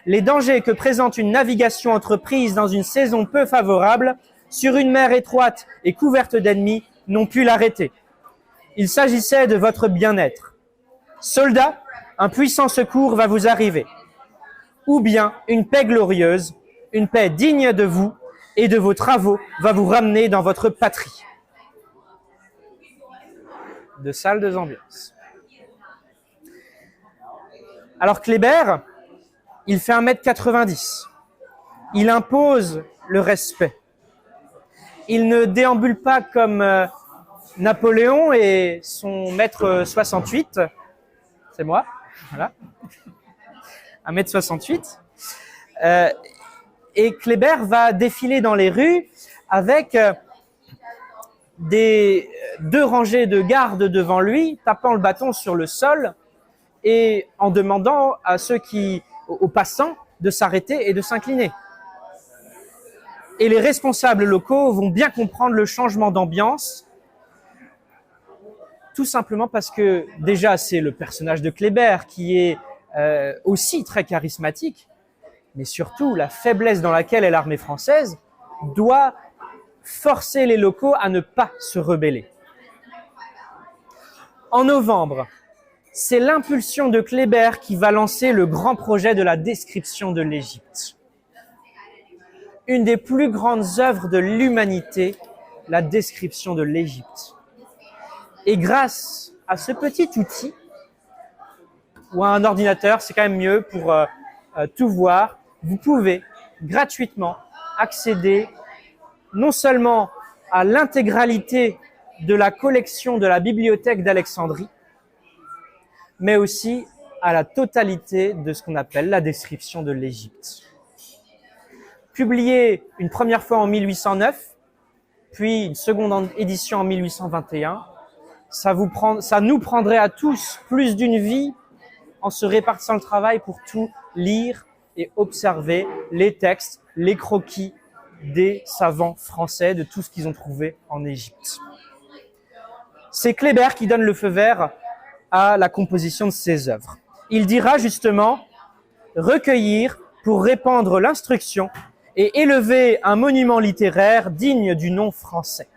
Les dangers que présente une navigation entreprise dans une saison peu favorable, sur une mer étroite et couverte d'ennemis, n'ont pu l'arrêter. Il s'agissait de votre bien-être. Soldats, un puissant secours va vous arriver. Ou bien une paix glorieuse, une paix digne de vous et de vos travaux va vous ramener dans votre patrie. De salles de ambiance. Alors Kléber, il fait 1m90. Il impose le respect. Il ne déambule pas comme Napoléon et son mètre 68. C'est moi, voilà. 1m68. Et Kléber va défiler dans les rues avec deux rangées de gardes devant lui, tapant le bâton sur le sol et en demandant à aux passants de s'arrêter et de s'incliner. Et les responsables locaux vont bien comprendre le changement d'ambiance, tout simplement parce que déjà c'est le personnage de Kléber qui est aussi très charismatique, mais surtout la faiblesse dans laquelle est l'armée française doit forcer les locaux à ne pas se rebeller. En novembre, c'est l'impulsion de Kléber qui va lancer le grand projet de la description de l'Égypte. Une des plus grandes œuvres de l'humanité, la description de l'Égypte. Et grâce à ce petit outil, ou à un ordinateur, c'est quand même mieux pour tout voir, vous pouvez gratuitement accéder non seulement à l'intégralité de la collection de la bibliothèque d'Alexandrie, mais aussi à la totalité de ce qu'on appelle la description de l'Égypte. Publié une première fois en 1809, puis une seconde édition en 1821, ça nous prendrait à tous plus d'une vie en se répartissant le travail pour tout lire et observer les textes, les croquis des savants français, de tout ce qu'ils ont trouvé en Égypte. C'est Kléber qui donne le feu vert à la composition de ses œuvres. Il dira justement « recueillir pour répandre l'instruction et élever un monument littéraire digne du nom français ».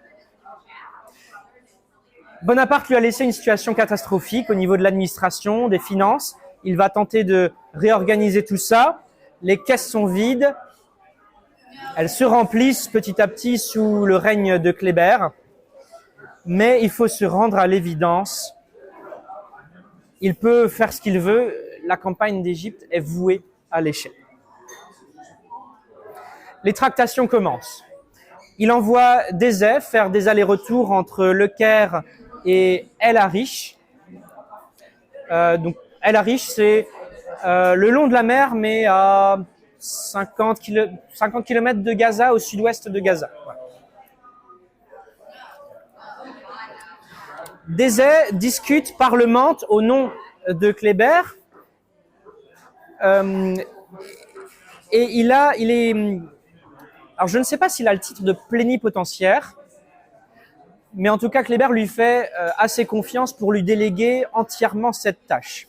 Bonaparte lui a laissé une situation catastrophique au niveau de l'administration, des finances. Il va tenter de réorganiser tout ça. Les caisses sont vides. Elles se remplissent petit à petit sous le règne de Kléber. Mais il faut se rendre à l'évidence. Il peut faire ce qu'il veut. La campagne d'Égypte est vouée à l'échec. Les tractations commencent. Il envoie Désey faire des allers-retours entre Le Caire et El Arish. Donc El Arish, c'est le long de la mer, mais à 50 km de Gaza, au sud-ouest de Gaza. Voilà. Désey discute, parlemente au nom de Kléber, et il est... Alors je ne sais pas s'il a le titre de plénipotentiaire, mais en tout cas Kléber lui fait assez confiance pour lui déléguer entièrement cette tâche.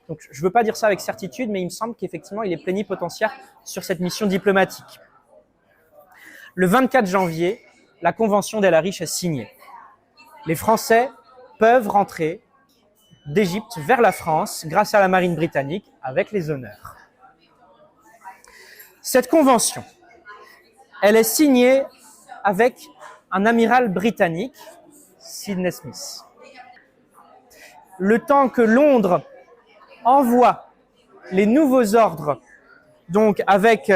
Donc je ne veux pas dire ça avec certitude, mais il me semble qu'effectivement il est plénipotentiaire sur cette mission diplomatique. Le 24 janvier, la convention d'El Arish est signée. Les Français peuvent rentrer d'Égypte vers la France grâce à la marine britannique avec les honneurs. Cette convention, elle est signée avec un amiral britannique, Sidney Smith. Le temps que Londres envoie les nouveaux ordres, donc avec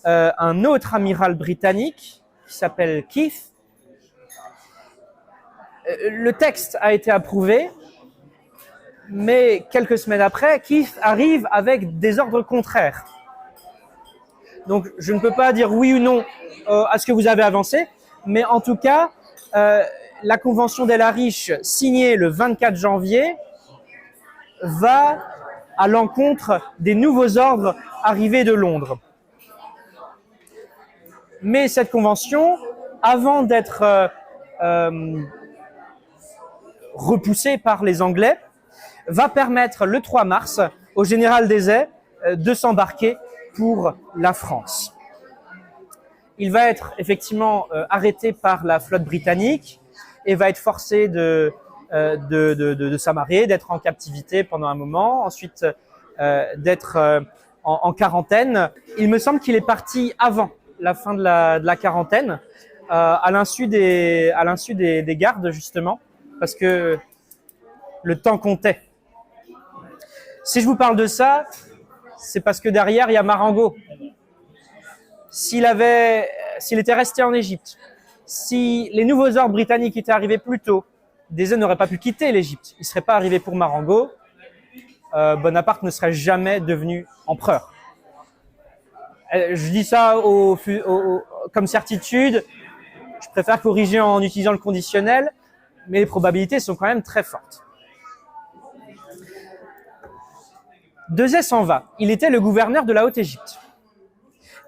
un autre amiral britannique qui s'appelle Keith. Le texte a été approuvé, mais quelques semaines après, Keith arrive avec des ordres contraires. Donc, je ne peux pas dire oui ou non à ce que vous avez avancé, mais en tout cas, la convention d'El Arish, signée le 24 janvier, va à l'encontre des nouveaux ordres arrivés de Londres. Mais cette convention, avant d'être repoussée par les Anglais, va permettre le 3 mars au général Desey de s'embarquer pour la France. Il va être effectivement arrêté par la flotte britannique et va être forcé de s'amarrer, d'être en captivité pendant un moment, ensuite d'être en quarantaine. Il me semble qu'il est parti avant la fin de la quarantaine, à l'insu des gardes justement, parce que le temps comptait. Si je vous parle de ça, c'est parce que derrière il y a Marengo. S'il était resté en Égypte, si les nouveaux ordres britanniques étaient arrivés plus tôt, Desey n'aurait pas pu quitter l'Égypte. Il ne serait pas arrivé pour Marengo. Bonaparte ne serait jamais devenu empereur. Je dis ça comme certitude. Je préfère corriger en utilisant le conditionnel, mais les probabilités sont quand même très fortes. Desey s'en va. Il était le gouverneur de la Haute-Égypte.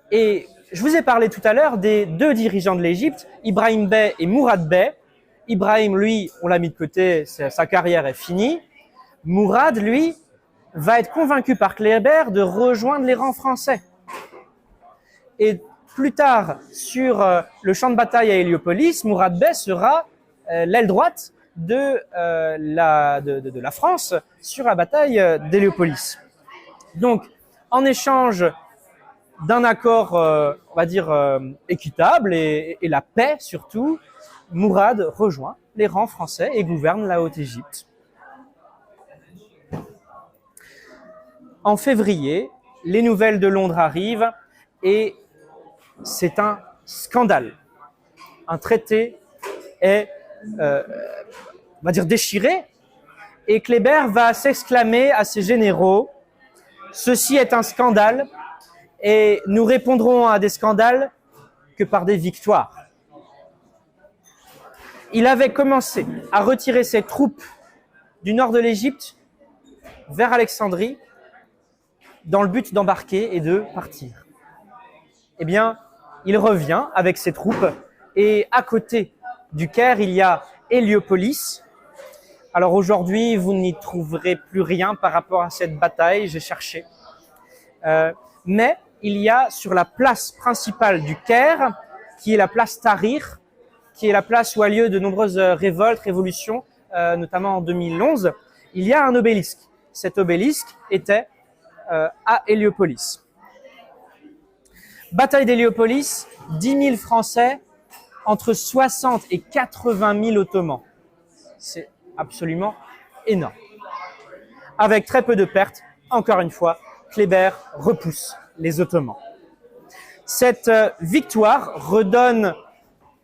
Et je vous ai parlé tout à l'heure des deux dirigeants de l'Égypte, Ibrahim Bey et Mourad Bey. Ibrahim, lui, on l'a mis de côté, sa carrière est finie. Mourad, lui, va être convaincu par Kléber de rejoindre les rangs français. Et plus tard, sur le champ de bataille à Héliopolis, Mourad Bey sera l'aile droite de la France sur la bataille d'Héliopolis. Donc, en échange d'un accord, on va dire, équitable et la paix surtout, Mourad rejoint les rangs français et gouverne la Haute-Égypte. En février, les nouvelles de Londres arrivent et c'est un scandale. Un traité est, on va dire, déchiré et Kléber va s'exclamer à ses généraux « Ceci est un scandale et nous répondrons à des scandales que par des victoires. » Il avait commencé à retirer ses troupes du nord de l'Égypte vers Alexandrie dans le but d'embarquer et de partir. Eh bien, il revient avec ses troupes et à côté du Caire, il y a Héliopolis. Alors aujourd'hui, vous n'y trouverez plus rien par rapport à cette bataille, j'ai cherché. Mais il y a sur la place principale du Caire, qui est la place Tahrir, qui est la place où a lieu de nombreuses révolutions, notamment en 2011, il y a un obélisque. Cet obélisque était à Héliopolis. Bataille d'Héliopolis, 10 000 Français, entre 60 et 80 000 Ottomans. C'est absolument énorme. Avec très peu de pertes, encore une fois, Kléber repousse les Ottomans. Cette victoire redonne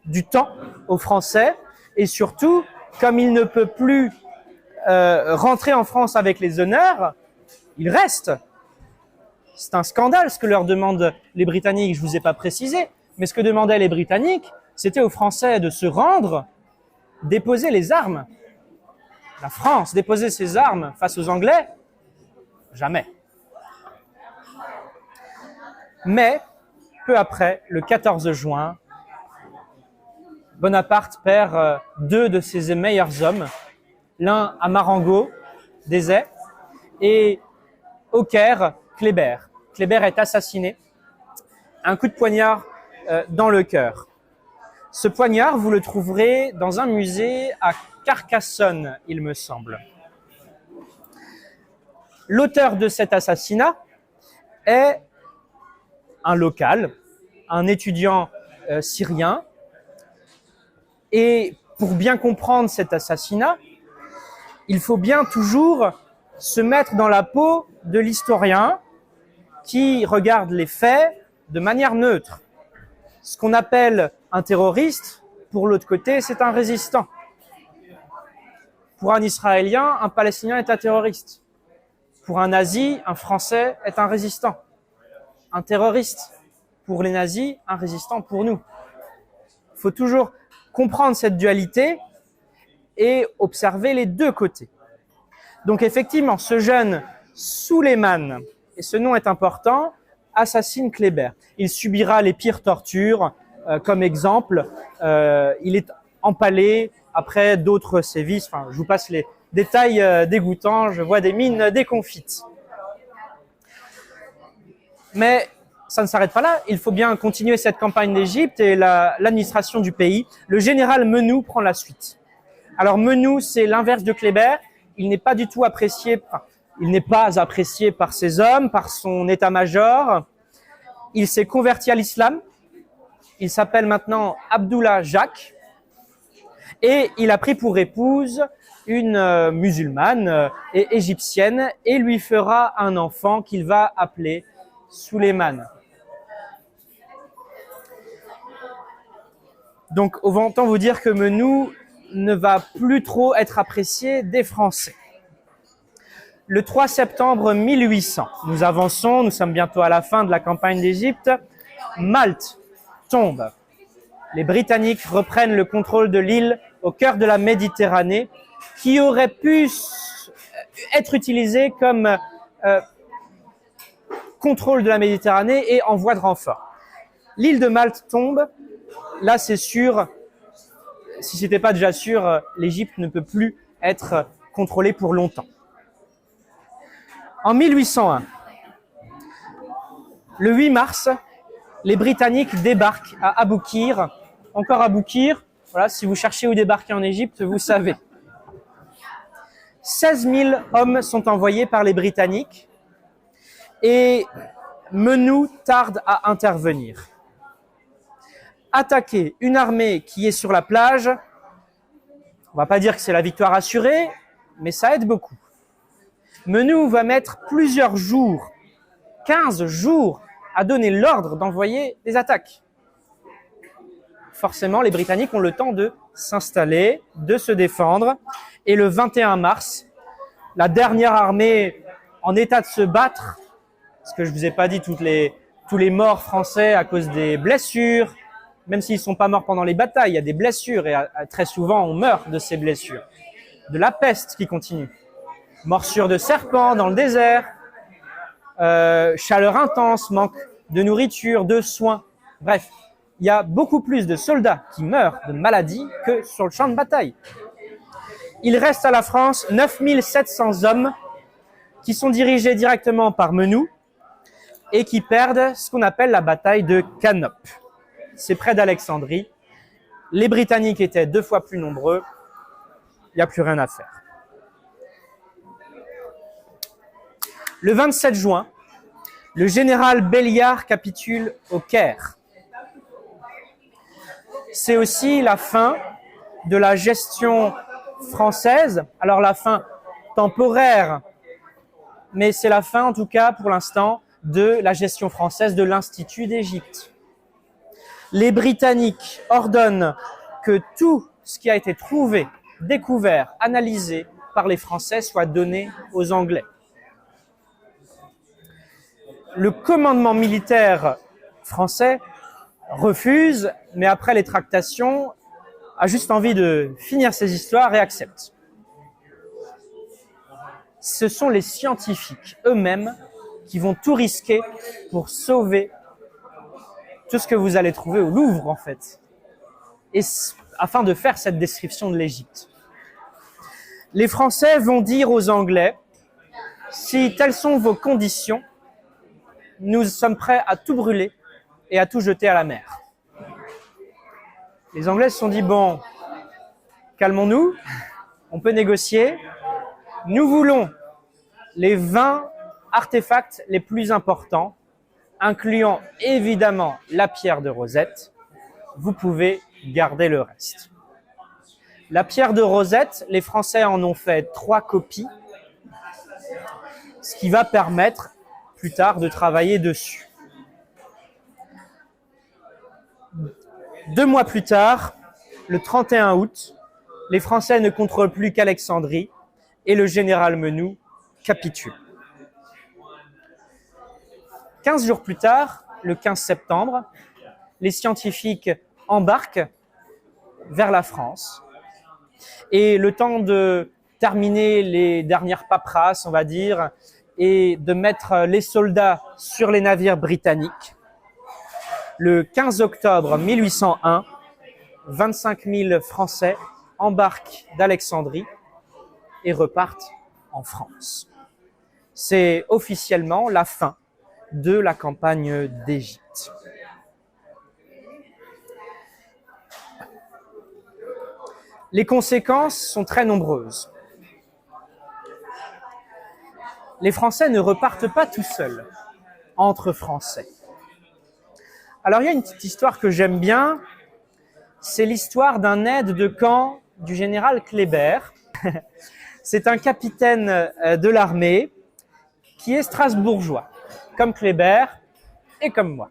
du temps aux Français et surtout, comme il ne peut plus rentrer en France avec les honneurs, il reste. C'est un scandale ce que leur demandent les Britanniques, je ne vous ai pas précisé, mais ce que demandaient les Britanniques, c'était aux Français de se rendre, déposer les armes. La France, déposer ses armes face aux Anglais, jamais. Mais, peu après, le 14 juin, Bonaparte perd deux de ses meilleurs hommes, l'un à Marengo, Desey, et au Caire, Kléber. Kléber est assassiné, un coup de poignard dans le cœur. Ce poignard, vous le trouverez dans un musée à Carcassonne, il me semble. L'auteur de cet assassinat est un local, un étudiant syrien. Et pour bien comprendre cet assassinat, il faut bien toujours se mettre dans la peau de l'historien qui regarde les faits de manière neutre. Ce qu'on appelle un terroriste, pour l'autre côté, c'est un résistant. Pour un Israélien, un Palestinien est un terroriste. Pour un nazi, un Français est un résistant. Un terroriste. Pour les nazis, un résistant pour nous. Il faut toujours comprendre cette dualité et observer les deux côtés. Donc effectivement, ce jeune Souleymane, et ce nom est important, assassine Kléber. Il subira les pires tortures. Comme exemple, il est empalé après d'autres sévices. Enfin, je vous passe les détails dégoûtants. Je vois des mines déconfites. Mais ça ne s'arrête pas là. Il faut bien continuer cette campagne d'Égypte et l'administration du pays. Le général Menou prend la suite. Alors Menou, c'est l'inverse de Kléber. Il n'est pas du tout apprécié. Il n'est pas apprécié par ses hommes, par son état-major. Il s'est converti à l'islam. Il s'appelle maintenant Abdullah Jacques. Et il a pris pour épouse une musulmane et égyptienne et lui fera un enfant qu'il va appeler Souleymane. Donc, autant vous dire que Menou ne va plus trop être apprécié des Français. Le 3 septembre 1800, nous avançons, nous sommes bientôt à la fin de la campagne d'Égypte. Malte tombe. Les Britanniques reprennent le contrôle de l'île au cœur de la Méditerranée, qui aurait pu être utilisée comme contrôle de la Méditerranée et en voie de renfort. L'île de Malte tombe. Là, c'est sûr, si ce n'était pas déjà sûr, l'Égypte ne peut plus être contrôlée pour longtemps. En 1801, le 8 mars, les Britanniques débarquent à Aboukir. Encore Aboukir, voilà, si vous cherchez où débarquer en Égypte, vous savez. 16 000 hommes sont envoyés par les Britanniques et Menou tarde à intervenir. Attaquer une armée qui est sur la plage, on va pas dire que c'est la victoire assurée, mais ça aide beaucoup. Menou va mettre plusieurs jours, 15 jours, à donner l'ordre d'envoyer des attaques. Forcément, les Britanniques ont le temps de s'installer, de se défendre. Et le 21 mars, la dernière armée en état de se battre, parce que je vous ai pas dit tous les morts français à cause des blessures, même s'ils sont pas morts pendant les batailles, il y a des blessures et très souvent on meurt de ces blessures. De la peste qui continue. Morsures de serpents dans le désert, chaleur intense, manque de nourriture, de soins. Bref, il y a beaucoup plus de soldats qui meurent de maladies que sur le champ de bataille. Il reste à la France 9700 hommes qui sont dirigés directement par Menou et qui perdent ce qu'on appelle la bataille de Canop. C'est près d'Alexandrie. Les Britanniques étaient 2 fois plus nombreux. Il n'y a plus rien à faire. Le 27 juin, le général Belliard capitule au Caire. C'est aussi la fin de la gestion française. Alors la fin temporaire, mais c'est la fin en tout cas pour l'instant de la gestion française de l'Institut d'Égypte. Les Britanniques ordonnent que tout ce qui a été trouvé, découvert, analysé par les Français soit donné aux Anglais. Le commandement militaire français refuse, mais après les tractations, a juste envie de finir ses histoires et accepte. Ce sont les scientifiques eux-mêmes qui vont tout risquer pour sauver tout ce que vous allez trouver au Louvre, en fait, et afin de faire cette description de l'Égypte. Les Français vont dire aux Anglais, si telles sont vos conditions, nous sommes prêts à tout brûler et à tout jeter à la mer. Les Anglais se sont dit, bon, calmons-nous, on peut négocier. Nous voulons les 20 artefacts les plus importants, incluant évidemment la pierre de Rosette. Vous pouvez garder le reste. La pierre de Rosette, les Français en ont fait 3 copies, ce qui va permettre plus tard de travailler dessus. 2 mois plus tard, le 31 août, les Français ne contrôlent plus qu'Alexandrie et le général Menou capitule. 15 jours plus tard, le 15 septembre, les scientifiques embarquent vers la France. Et le temps de terminer les dernières paperasses, on va dire, et de mettre les soldats sur les navires britanniques, le 15 octobre 1801, 25 000 Français embarquent d'Alexandrie et repartent en France. C'est officiellement la fin de la campagne d'Égypte. Les conséquences sont très nombreuses. Les Français ne repartent pas tout seuls, entre Français. Alors il y a une petite histoire que j'aime bien, c'est l'histoire d'un aide de camp du général Kléber. C'est un capitaine de l'armée qui est strasbourgeois, comme Kléber et comme moi.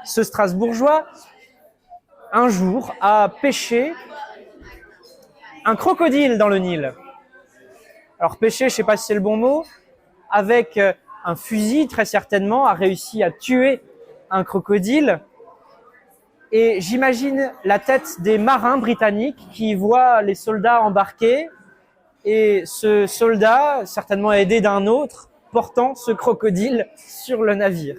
Ce strasbourgeois, un jour, a pêché un crocodile dans le Nil. Alors pêcher, je ne sais pas si c'est le bon mot, avec un fusil très certainement, a réussi à tuer un crocodile. Et j'imagine la tête des marins britanniques qui voient les soldats embarquer et ce soldat, certainement aidé d'un autre, portant ce crocodile sur le navire.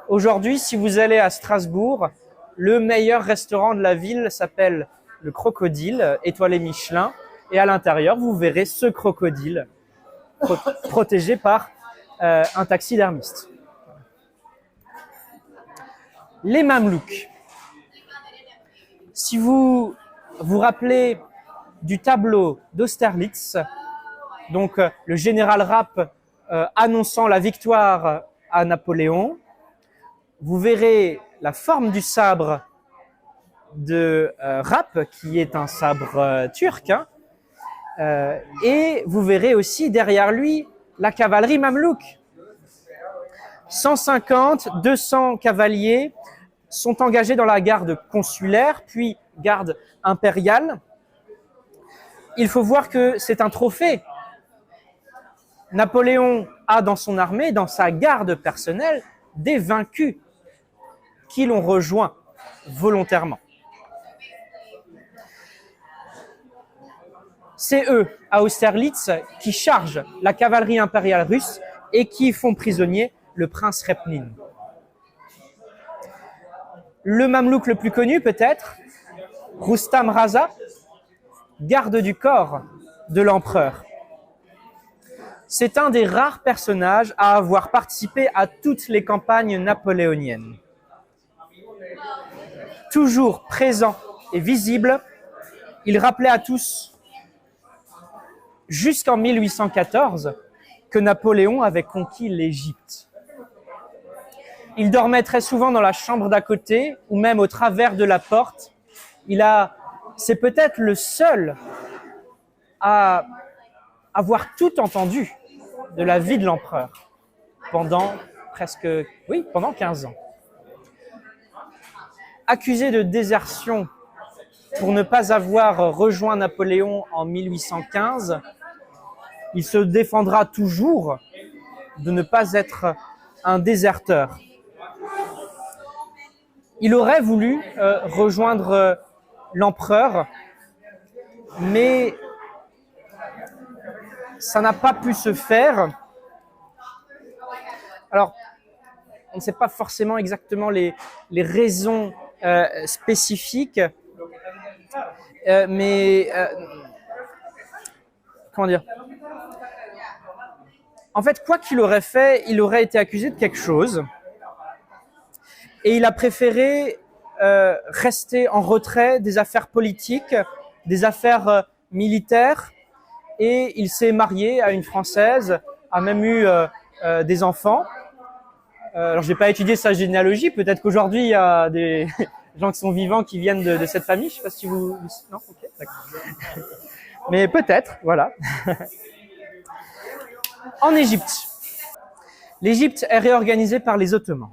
Aujourd'hui, si vous allez à Strasbourg, le meilleur restaurant de la ville s'appelle le Crocodile, étoilé Michelin, et à l'intérieur, vous verrez ce crocodile protégé par un taxidermiste. Les Mamelouks. Si vous vous rappelez du tableau d'Austerlitz, donc le général Rapp annonçant la victoire à Napoléon, vous verrez la forme du sabre de Rapp, qui est un sabre turc, hein, et vous verrez aussi derrière lui la cavalerie mamelouk. 150, 200 cavaliers sont engagés dans la garde consulaire, puis garde impériale. Il faut voir que c'est un trophée. Napoléon a dans son armée, dans sa garde personnelle, des vaincus qui l'ont rejoint volontairement. C'est eux, à Austerlitz, qui chargent la cavalerie impériale russe et qui font prisonnier le prince Repnin. Le mamelouk le plus connu peut-être, Roustam Raza, garde du corps de l'empereur. C'est un des rares personnages à avoir participé à toutes les campagnes napoléoniennes. Toujours présent et visible, il rappelait à tous, jusqu'en 1814, que Napoléon avait conquis l'Égypte. Il dormait très souvent dans la chambre d'à côté ou même au travers de la porte. C'est peut-être le seul à avoir tout entendu de la vie de l'empereur pendant 15 ans. Accusé de désertion pour ne pas avoir rejoint Napoléon en 1815, il se défendra toujours de ne pas être un déserteur. Il aurait voulu rejoindre l'empereur, mais ça n'a pas pu se faire. Alors, on ne sait pas forcément exactement les raisons spécifiques, mais comment dire ? En fait, quoi qu'il aurait fait, il aurait été accusé de quelque chose. Et il a préféré rester en retrait des affaires politiques, des affaires militaires. Et il s'est marié à une Française, a même eu des enfants. Alors, je n'ai pas étudié sa généalogie. Peut-être qu'aujourd'hui, il y a des gens qui sont vivants qui viennent de cette famille. Je ne sais pas si vous... Non, ok, d'accord. Mais peut-être, voilà. En Égypte. L'Égypte est réorganisée par les Ottomans.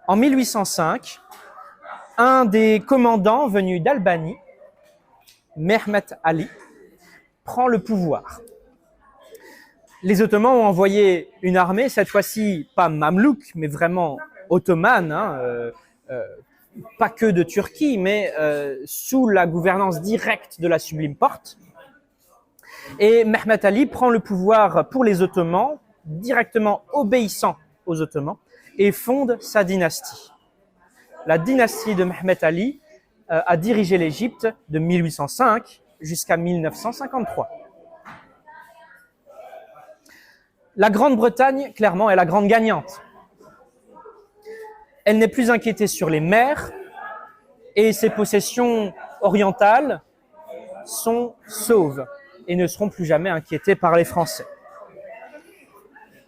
En 1805, un des commandants venus d'Albanie, Mehmet Ali, prend le pouvoir. Les Ottomans ont envoyé une armée, cette fois-ci pas mamelouk, mais vraiment ottomane, pas que de Turquie, mais sous la gouvernance directe de la Sublime Porte. Et Mehmet Ali prend le pouvoir pour les Ottomans, directement obéissant aux Ottomans, et fonde sa dynastie. La dynastie de Mehmet Ali a dirigé l'Égypte de 1805 jusqu'à 1953. La Grande-Bretagne, clairement, est la grande gagnante. Elle n'est plus inquiétée sur les mers et ses possessions orientales sont sauves et ne seront plus jamais inquiétées par les Français.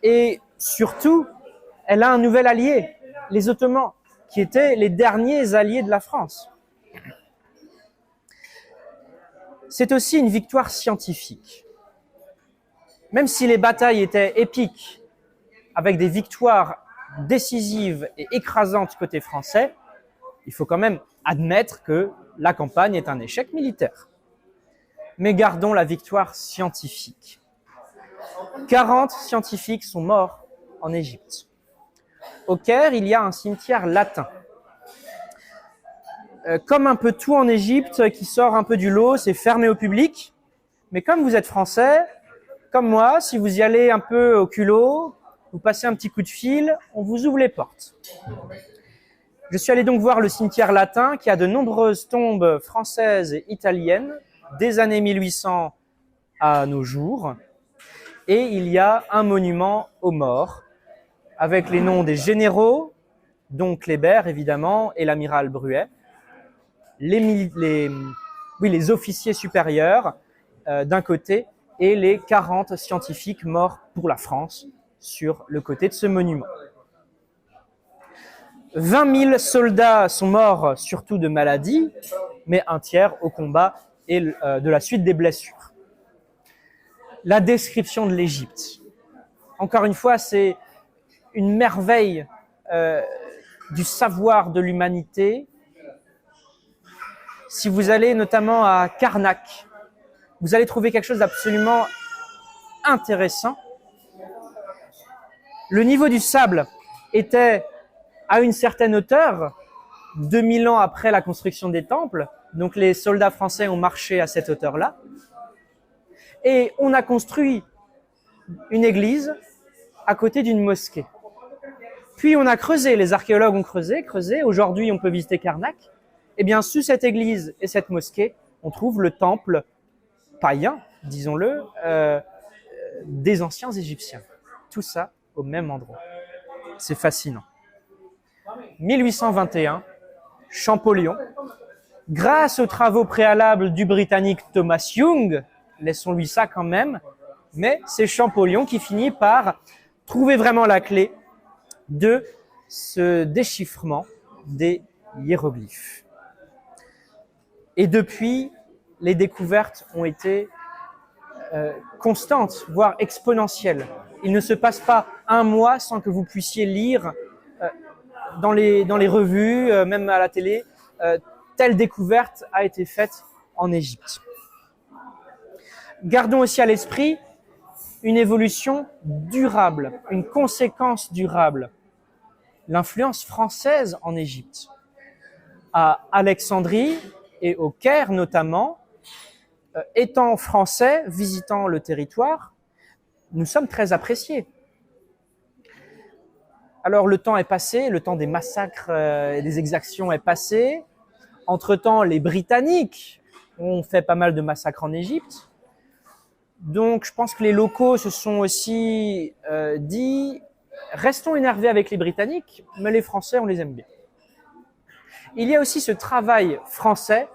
Et surtout, elle a un nouvel allié, les Ottomans, qui étaient les derniers alliés de la France. C'est aussi une victoire scientifique. Même si les batailles étaient épiques, avec des victoires décisives et écrasantes côté français, il faut quand même admettre que la campagne est un échec militaire. Mais gardons la victoire scientifique. 40 scientifiques sont morts en Égypte. Au Caire, il y a un cimetière latin. Comme un peu tout en Égypte qui sort un peu du lot, c'est fermé au public. Mais comme vous êtes français, comme moi, si vous y allez un peu au culot, vous passez un petit coup de fil, on vous ouvre les portes. Je suis allé donc voir le cimetière latin qui a de nombreuses tombes françaises et italiennes des années 1800 à nos jours. Et il y a un monument aux morts avec les noms des généraux, dont Kléber évidemment et l'amiral Bruet, les officiers supérieurs d'un côté et les 40 scientifiques morts pour la France sur le côté de ce monument. 20 000 soldats sont morts surtout de maladie, mais un tiers au combat et de la suite des blessures. La description de l'Égypte. Encore une fois, c'est une merveille du savoir de l'humanité. Si vous allez notamment à Karnak, vous allez trouver quelque chose d'absolument intéressant. Le niveau du sable était à une certaine hauteur, 2000 ans après la construction des temples. Donc les soldats français ont marché à cette hauteur-là. Et on a construit une église à côté d'une mosquée. Puis on a creusé, les archéologues ont creusé. Aujourd'hui, on peut visiter Karnak. Et bien, sous cette église et cette mosquée, on trouve le temple païen, disons-le, des anciens Égyptiens. Tout ça au même endroit. C'est fascinant. 1821, Champollion, grâce aux travaux préalables du Britannique Thomas Young, laissons-lui ça quand même, mais c'est Champollion qui finit par trouver vraiment la clé de ce déchiffrement des hiéroglyphes. Et depuis, les découvertes ont été constantes, voire exponentielles. Il ne se passe pas un mois sans que vous puissiez lire dans les revues, même à la télé, telle découverte a été faite en Égypte. Gardons aussi à l'esprit une évolution durable, une conséquence durable. L'influence française en Égypte. À Alexandrie et au Caire notamment, étant français, visitant le territoire, nous sommes très appréciés. Alors le temps est passé, le temps des massacres et des exactions est passé. Entre-temps, les Britanniques ont fait pas mal de massacres en Égypte. Donc je pense que les locaux se sont aussi dit « Restons énervés avec les Britanniques, mais les Français, on les aime bien ». Il y a aussi ce travail français,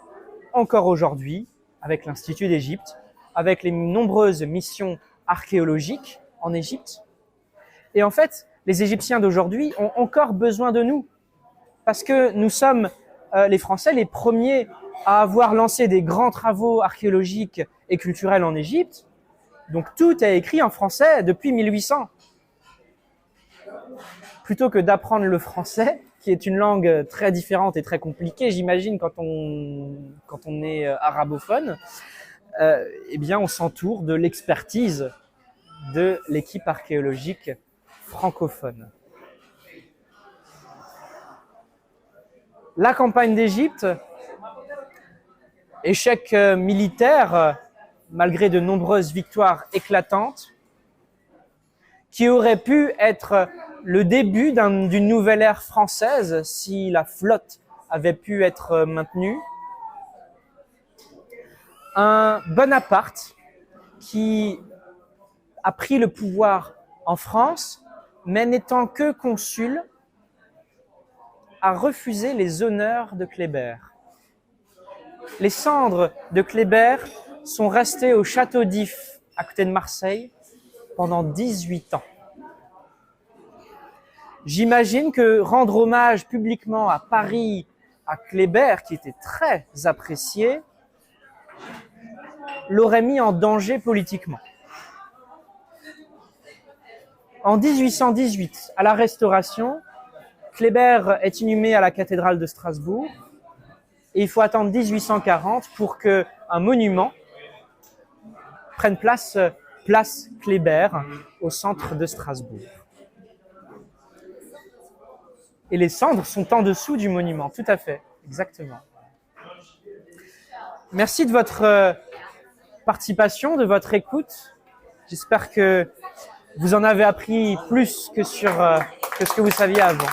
encore aujourd'hui, avec l'Institut d'Égypte, avec les nombreuses missions archéologiques en Égypte. Et en fait, les Égyptiens d'aujourd'hui ont encore besoin de nous, parce que nous sommes, les Français, les premiers à avoir lancé des grands travaux archéologiques et culturels en Égypte. Donc tout est écrit en français depuis 1800. Plutôt que d'apprendre le français, qui est une langue très différente et très compliquée, j'imagine, quand on est arabophone, eh bien, on s'entoure de l'expertise de l'équipe archéologique francophone. La campagne d'Égypte, échec militaire, malgré de nombreuses victoires éclatantes, qui aurait pu être le début d'une nouvelle ère française si la flotte avait pu être maintenue. Un Bonaparte qui a pris le pouvoir en France, mais n'étant que consul, a refusé les honneurs de Kléber. Les cendres de Kléber sont restées au château d'If, à côté de Marseille, pendant 18 ans. J'imagine que rendre hommage publiquement à Paris à Kléber, qui était très apprécié, l'aurait mis en danger politiquement. En 1818, à la Restauration, Kléber est inhumé à la cathédrale de Strasbourg et il faut attendre 1840 pour qu'un monument prenne place Kléber au centre de Strasbourg. Et les cendres sont en dessous du monument, tout à fait, exactement. Merci de votre participation, de votre écoute. J'espère que vous en avez appris plus que ce que vous saviez avant.